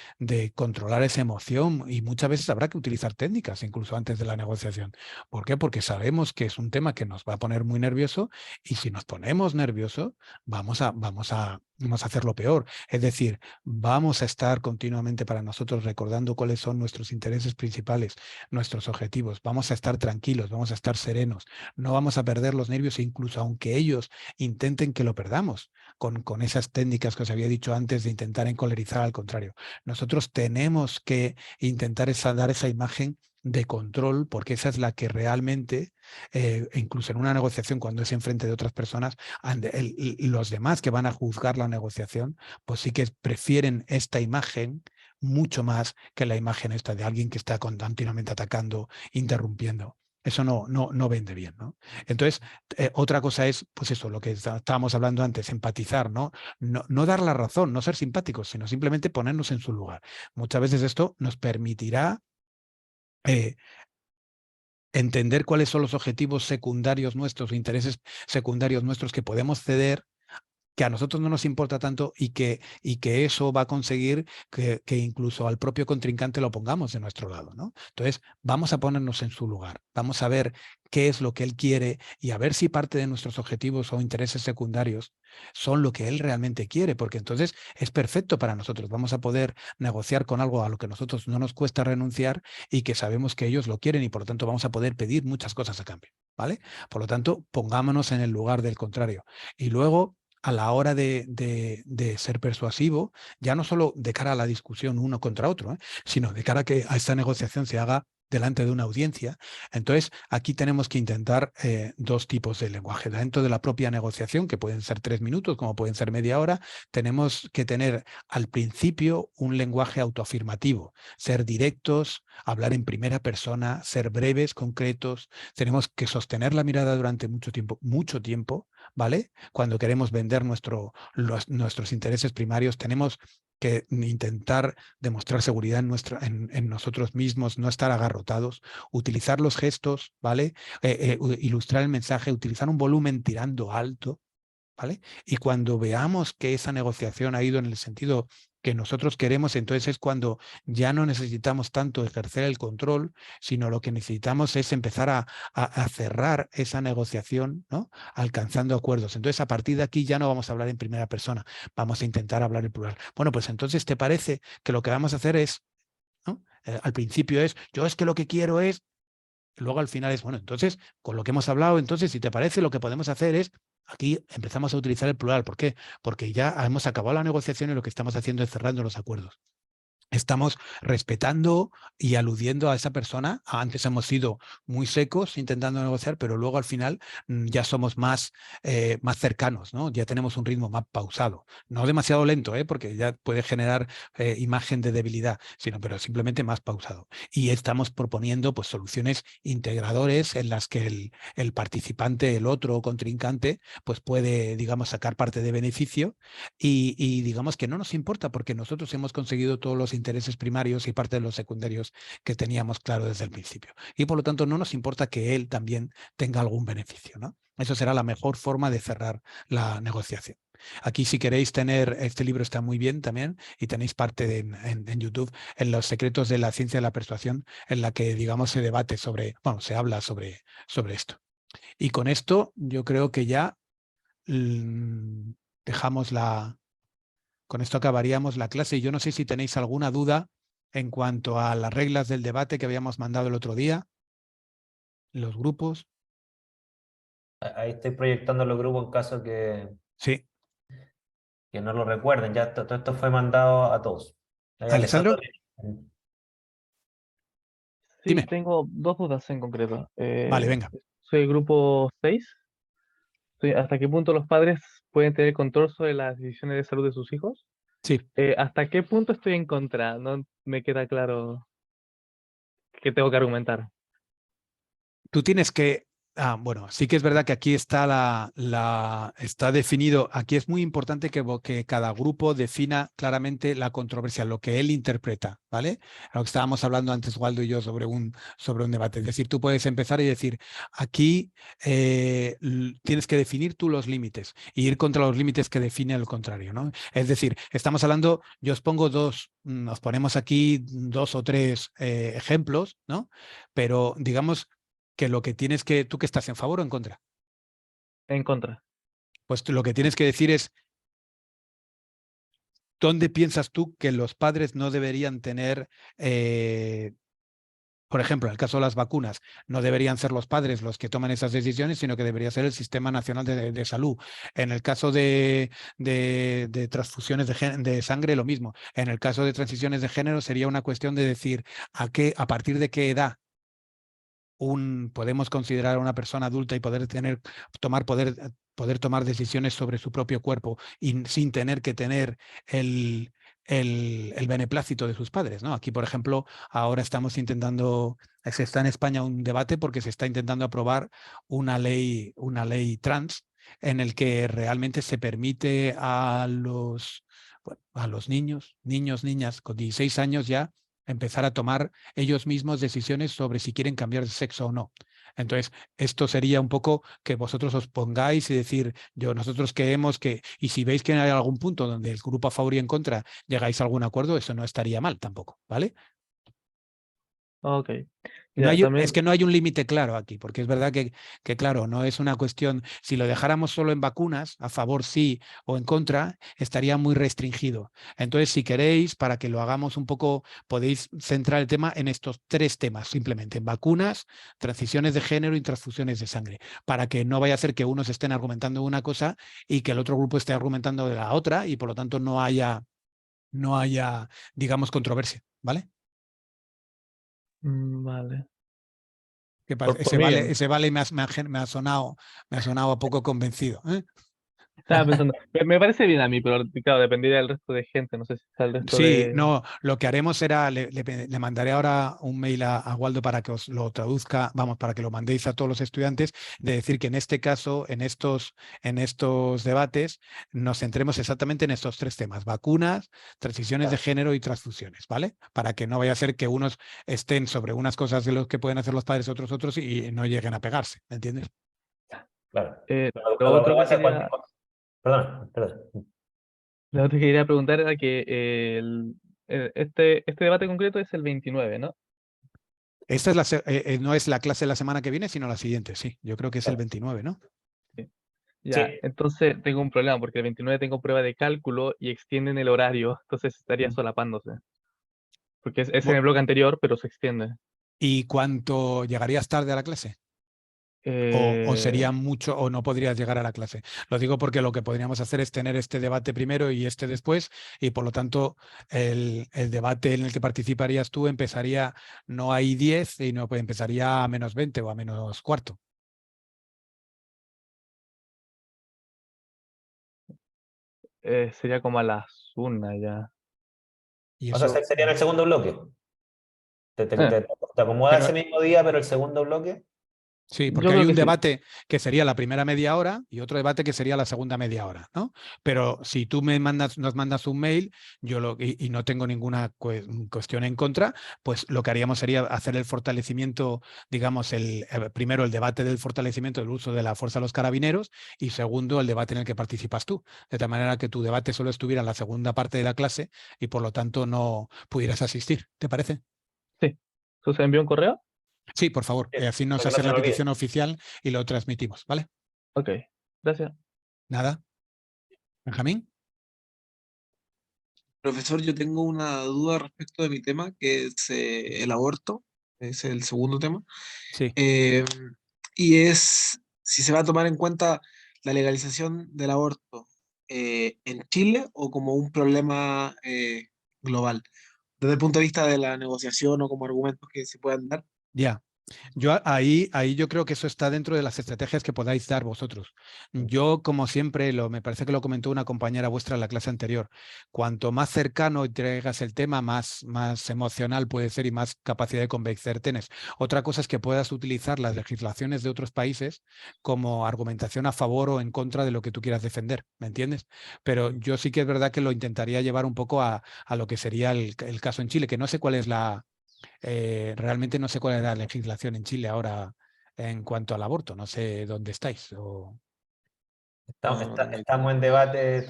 controlar esa emoción y muchas veces habrá que utilizar técnicas incluso antes de la negociación. ¿Por qué? Porque sabemos que es un tema que nos va a poner muy nervioso y si nos ponemos nerviosos vamos a hacerlo peor. Es decir, vamos a estar continuamente para nosotros recordando cuáles son nuestros intereses principales, nuestros objetivos. Vamos a estar tranquilos, vamos a estar serenos, no vamos a perder los nervios incluso aunque ellos intenten que lo perdamos con esas técnicas que os había dicho antes de intentar encolerizar al contrario. Nosotros tenemos que intentar dar esa imagen de control porque esa es la que realmente, incluso en una negociación cuando es enfrente de otras personas, los demás que van a juzgar la negociación, pues sí que prefieren esta imagen mucho más que la imagen esta de alguien que está continuamente atacando, interrumpiendo. Eso no vende bien, ¿no? Entonces, otra cosa es, pues eso, lo que estábamos hablando antes, empatizar, ¿no? No dar la razón, no ser simpáticos, sino simplemente ponernos en su lugar. Muchas veces esto nos permitirá entender cuáles son los objetivos secundarios nuestros, intereses secundarios nuestros que podemos ceder, que a nosotros no nos importa tanto y que eso va a conseguir que incluso al propio contrincante lo pongamos de nuestro lado, ¿no? Entonces, vamos a ponernos en su lugar, vamos a ver qué es lo que él quiere y a ver si parte de nuestros objetivos o intereses secundarios son lo que él realmente quiere, porque entonces es perfecto para nosotros. Vamos a poder negociar con algo a lo que a nosotros no nos cuesta renunciar y que sabemos que ellos lo quieren y por lo tanto vamos a poder pedir muchas cosas a cambio, ¿vale? Por lo tanto, pongámonos en el lugar del contrario. Y luego, a la hora de ser persuasivo, ya no solo de cara a la discusión uno contra otro, sino de cara a que a esta negociación se haga delante de una audiencia. Entonces, aquí tenemos que intentar dos tipos de lenguaje. Dentro de la propia negociación, que pueden ser 3 minutos, como pueden ser media hora, tenemos que tener al principio un lenguaje autoafirmativo, ser directos, hablar en primera persona, ser breves, concretos. Tenemos que sostener la mirada durante mucho tiempo, ¿vale? Cuando queremos vender nuestros intereses primarios, tenemos que intentar demostrar seguridad en nosotros mismos, no estar agarrotados, utilizar los gestos, ¿vale? Ilustrar el mensaje, utilizar un volumen tirando alto, ¿vale? Y cuando veamos que esa negociación ha ido en el sentido que nosotros queremos, entonces es cuando ya no necesitamos tanto ejercer el control, sino lo que necesitamos es empezar a cerrar esa negociación, ¿no? Alcanzando acuerdos. Entonces, a partir de aquí ya no vamos a hablar en primera persona, vamos a intentar hablar en plural. Bueno, pues entonces, ¿te parece que lo que vamos a hacer es, ¿no? Al principio es, yo es que lo que quiero es, luego al final es, bueno, entonces, con lo que hemos hablado, entonces, si te parece, lo que podemos hacer es Aquí empezamos a utilizar el plural. ¿Por qué? Porque ya hemos acabado la negociación y lo que estamos haciendo es cerrando los acuerdos. Estamos respetando y aludiendo a esa persona. Antes hemos sido muy secos intentando negociar, pero luego al final ya somos más cercanos, ¿no? Ya tenemos un ritmo más pausado. No demasiado lento, porque ya puede generar imagen de debilidad, pero simplemente más pausado. Y estamos proponiendo pues, soluciones integradores en las que el participante, el otro contrincante, pues puede, digamos, sacar parte de beneficio y digamos que no nos importa porque nosotros hemos conseguido todos los intereses primarios y parte de los secundarios que teníamos claro desde el principio. Y por lo tanto no nos importa que él también tenga algún beneficio, ¿no? Eso será la mejor forma de cerrar la negociación. Aquí si queréis tener, este libro está muy bien también y tenéis parte en YouTube, en los secretos de la ciencia de la persuasión, en la que digamos se debate sobre, bueno, se habla sobre esto. Y con esto yo creo que ya dejamos con esto acabaríamos la clase y yo no sé si tenéis alguna duda en cuanto a las reglas del debate que habíamos mandado el otro día, los grupos. Ahí estoy proyectando los grupos en caso Sí. que no lo recuerden. Ya todo esto fue mandado a todos. Ahí Alessandro, Sí, dime. tengo dos dudas en concreto. Vale, venga. Soy el grupo 6. ¿Hasta qué punto los padres pueden tener control sobre las decisiones de salud de sus hijos? Sí. ¿Hasta qué punto estoy en contra? No me queda claro qué tengo que argumentar. Tú tienes que... bueno, sí que es verdad que aquí está está definido, aquí es muy importante que cada grupo defina claramente la controversia, lo que él interpreta, ¿vale? Lo que estábamos hablando antes, Waldo y yo, sobre un debate. Es decir, tú puedes empezar y decir, aquí tienes que definir tú los límites y ir contra los límites que define el contrario, ¿no? Es decir, estamos hablando, yo os pongo nos ponemos aquí 2 o 3 ejemplos, ¿no? Pero digamos que lo que tienes que, ¿tú que estás en favor o en contra? En contra. Pues lo que tienes que decir es, ¿dónde piensas tú que los padres no deberían tener, por ejemplo, en el caso de las vacunas, no deberían ser los padres los que toman esas decisiones, sino que debería ser el Sistema Nacional de Salud? En el caso de transfusiones de sangre, lo mismo. En el caso de transiciones de género, sería una cuestión de decir a partir de qué edad podemos considerar a una persona adulta y poder tomar decisiones sobre su propio cuerpo y sin tener que tener el beneplácito de sus padres, ¿no? Aquí, por ejemplo, ahora se está en España un debate porque se está intentando aprobar una ley trans en el que realmente se permite a los niños, niñas con 16 años ya empezar a tomar ellos mismos decisiones sobre si quieren cambiar de sexo o no. Entonces, esto sería un poco que vosotros os pongáis y decir, nosotros creemos que, y si veis que hay algún punto donde el grupo a favor y en contra llegáis a algún acuerdo, eso no estaría mal tampoco, ¿vale? Ok. No Ya, es que no hay un límite claro aquí, porque es verdad que, claro, no es una cuestión, si lo dejáramos solo en vacunas, a favor sí o en contra, estaría muy restringido. Entonces, si queréis, para que lo hagamos un poco, podéis centrar el tema en estos 3 temas, simplemente en vacunas, transiciones de género y transfusiones de sangre, para que no vaya a ser que unos estén argumentando una cosa y que el otro grupo esté argumentando de la otra y por lo tanto no haya, digamos, controversia, ¿vale? Vale. ¿Qué pasa? Bien. Ese vale me ha sonado a poco convencido, ¿eh? Estaba pensando, me parece bien a mí, pero claro, dependería del resto de gente. No sé si está el resto Sí, de. no, lo que haremos será, le mandaré ahora un mail a Waldo para que os lo traduzca, vamos, para que lo mandéis a todos los estudiantes, de decir que en este caso, en estos debates, nos centremos exactamente en estos 3 temas: vacunas, transiciones de género y transfusiones, ¿vale? Para que no vaya a ser que unos estén sobre unas cosas de los que pueden hacer los padres, otros, y no lleguen a pegarse, ¿me entiendes? Claro. Lo otro que Perdón. lo otro que quería preguntar era que este debate concreto es el 29, ¿no? Esta no es la clase de la semana que viene, sino la siguiente, sí. Yo creo que es el 29, ¿no? Ya, Sí. entonces tengo un problema porque el 29 tengo prueba de cálculo y extienden el horario, entonces estaría solapándose. Porque es en el bloque anterior, pero se extiende. ¿Y cuánto llegarías tarde a la clase? O Eh, sería mucho, o no podrías llegar a la clase. Lo digo porque lo que podríamos hacer es tener este debate primero y este después, y por lo tanto el debate en el que participarías tú empezaría no a I10, sino pues empezaría a -20 o a -15. Sería como a las 1 ya. Y O sea, eso, sería en el segundo bloque. Te, te, Eh, te- te acomoda pero ese mismo día, pero el segundo bloque. sí, porque yo hay creo un que sí. debate que sería la primera media hora y otro debate que sería la segunda media hora, ¿no? Pero si tú nos mandas un mail, y no tengo ninguna cuestión en contra, pues lo que haríamos sería hacer el fortalecimiento, digamos, primero el debate del fortalecimiento del uso de la fuerza de los carabineros y segundo el debate en el que participas tú, de tal manera que tu debate solo estuviera en la segunda parte de la clase y por lo tanto no pudieras asistir. ¿Te parece? Sí. ¿Tú se envió un correo? Sí, por favor. Así nos Para que no haces se la me olvide. petición oficial y lo transmitimos, ¿vale? Ok. Gracias. Nada. Benjamín. Profesor, yo tengo una duda respecto de mi tema, que es el aborto, es el segundo tema, Sí. eh, y es si se va a tomar en cuenta la legalización del aborto en Chile o como un problema global, desde el punto de vista de la negociación o como argumentos que se puedan dar. Ya. Ahí yo creo que eso está dentro de las estrategias que podáis dar vosotros. Yo, como siempre, me parece que lo comentó una compañera vuestra en la clase anterior, cuanto más cercano traigas el tema, más emocional puede ser y más capacidad de convencer tienes. Otra cosa es que puedas utilizar las legislaciones de otros países como argumentación a favor o en contra de lo que tú quieras defender, ¿me entiendes? Pero yo sí que es verdad que lo intentaría llevar un poco a lo que sería el caso en Chile, que no sé cuál es realmente no sé cuál es la legislación en Chile ahora en cuanto al aborto, no sé dónde estáis. No, no tengo idea. Estamos en debate.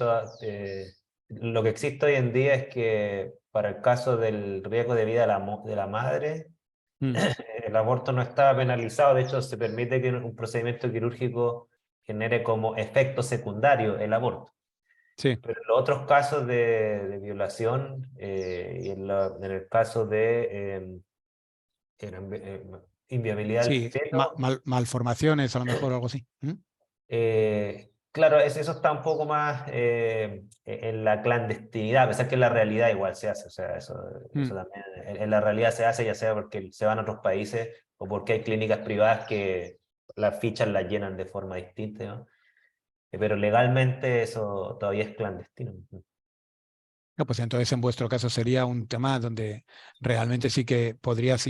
Lo que existe hoy en día es que para el caso del riesgo de vida de la madre, Mm, el aborto no está penalizado. De hecho, se permite que un procedimiento quirúrgico genere como efecto secundario el aborto. sí, Pero en los otros casos de violación y en el caso de inviabilidad del sí, feto, malformaciones a lo mejor o algo así. ¿Mm? claro, eso está un poco más en la clandestinidad, a pesar que en la realidad igual se hace. O sea, eso Mm. también en la realidad se hace, ya sea porque se van a otros países o porque hay clínicas privadas que las fichas las llenan de forma distinta, ¿no? Pero legalmente eso todavía es clandestino. No, pues entonces en vuestro caso sería un tema donde realmente sí que podrías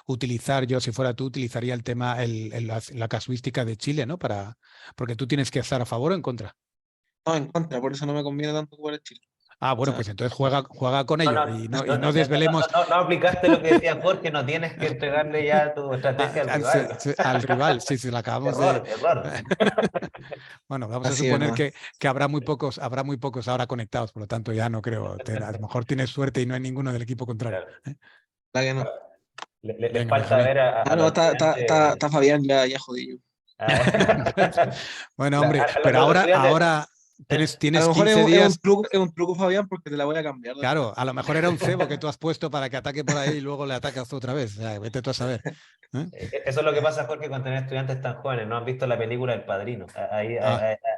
utilizar, yo si fuera tú, utilizaría el tema, la casuística de Chile, ¿no? Porque tú tienes que estar a favor o en contra. No, en contra, por eso no me conviene tanto jugar a Chile. Ah, O bueno, sea, pues entonces juega con No, ello no, y no desvelemos no aplicaste lo que decía Jorge, no tienes que entregarle ya tu estrategia al rival. al rival. Sí, sí, la acabamos de. Error, error. Bueno, vamos a así es, suponer ¿no? que habrá muy pocos ahora conectados, por lo tanto ya no creo. A lo mejor tienes suerte y no hay ninguno del equipo contrario. Claro. ¿Eh? La que no. Les Venga, falta Benjamín. ver Ah, a no, los está estudiantes. Fabián ya jodido. Bueno, hombre, A pero los ahora, estudiantes. tienes, A lo tienes mejor 15 días. es un truco, Fabián, porque te la voy a cambiar después. Claro, a lo mejor era un cebo que tú has puesto para que ataque por ahí y luego le atacas tú otra vez. O sea, vete tú a saber. ¿Eh? Eso es lo que pasa, Jorge, cuando tienen estudiantes tan jóvenes. No han visto la película El Padrino. Ah,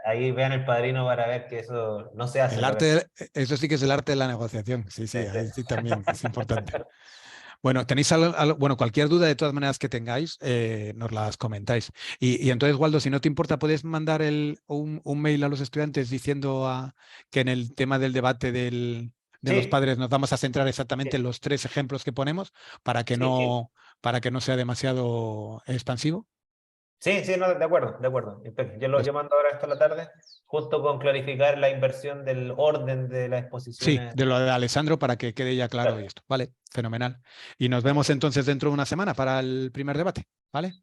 Ahí vean El Padrino para ver que eso no se hace en la verdad. eso sí que es el arte de la negociación. Sí, sí, ahí sí también es importante. Bueno, tenéis bueno, cualquier duda de todas maneras que tengáis, nos las comentáis. Y entonces, Waldo, si no te importa, puedes mandar un mail a los estudiantes diciendo que en el tema del debate de los Sí, padres nos vamos a centrar exactamente en sí, los 3 ejemplos que ponemos sí, sí. para que no sea demasiado expansivo. Sí, sí, no, de acuerdo, de acuerdo. Pues Yo mando ahora esto a la tarde, junto con clarificar la inversión del orden de las sí, exposiciones. de lo de Alessandro para que quede ya claro y esto. Vale, fenomenal. Y nos vemos entonces dentro de una semana para el primer debate. ¿Vale?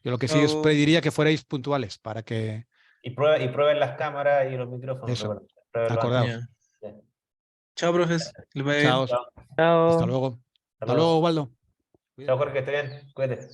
Yo lo que sí os Chao, pediría que fuerais puntuales para que Y prueben las cámaras y los micrófonos, eso, recuerden. Pruébenlo antes. acordaos. ya. Sí. Chao, profes. Les vaya bien. Chao, Chao. hasta Chao. luego. Hasta luego, Saludos. Waldo. Chao, Cuídate. Jorge, que esté bien. Cuídate.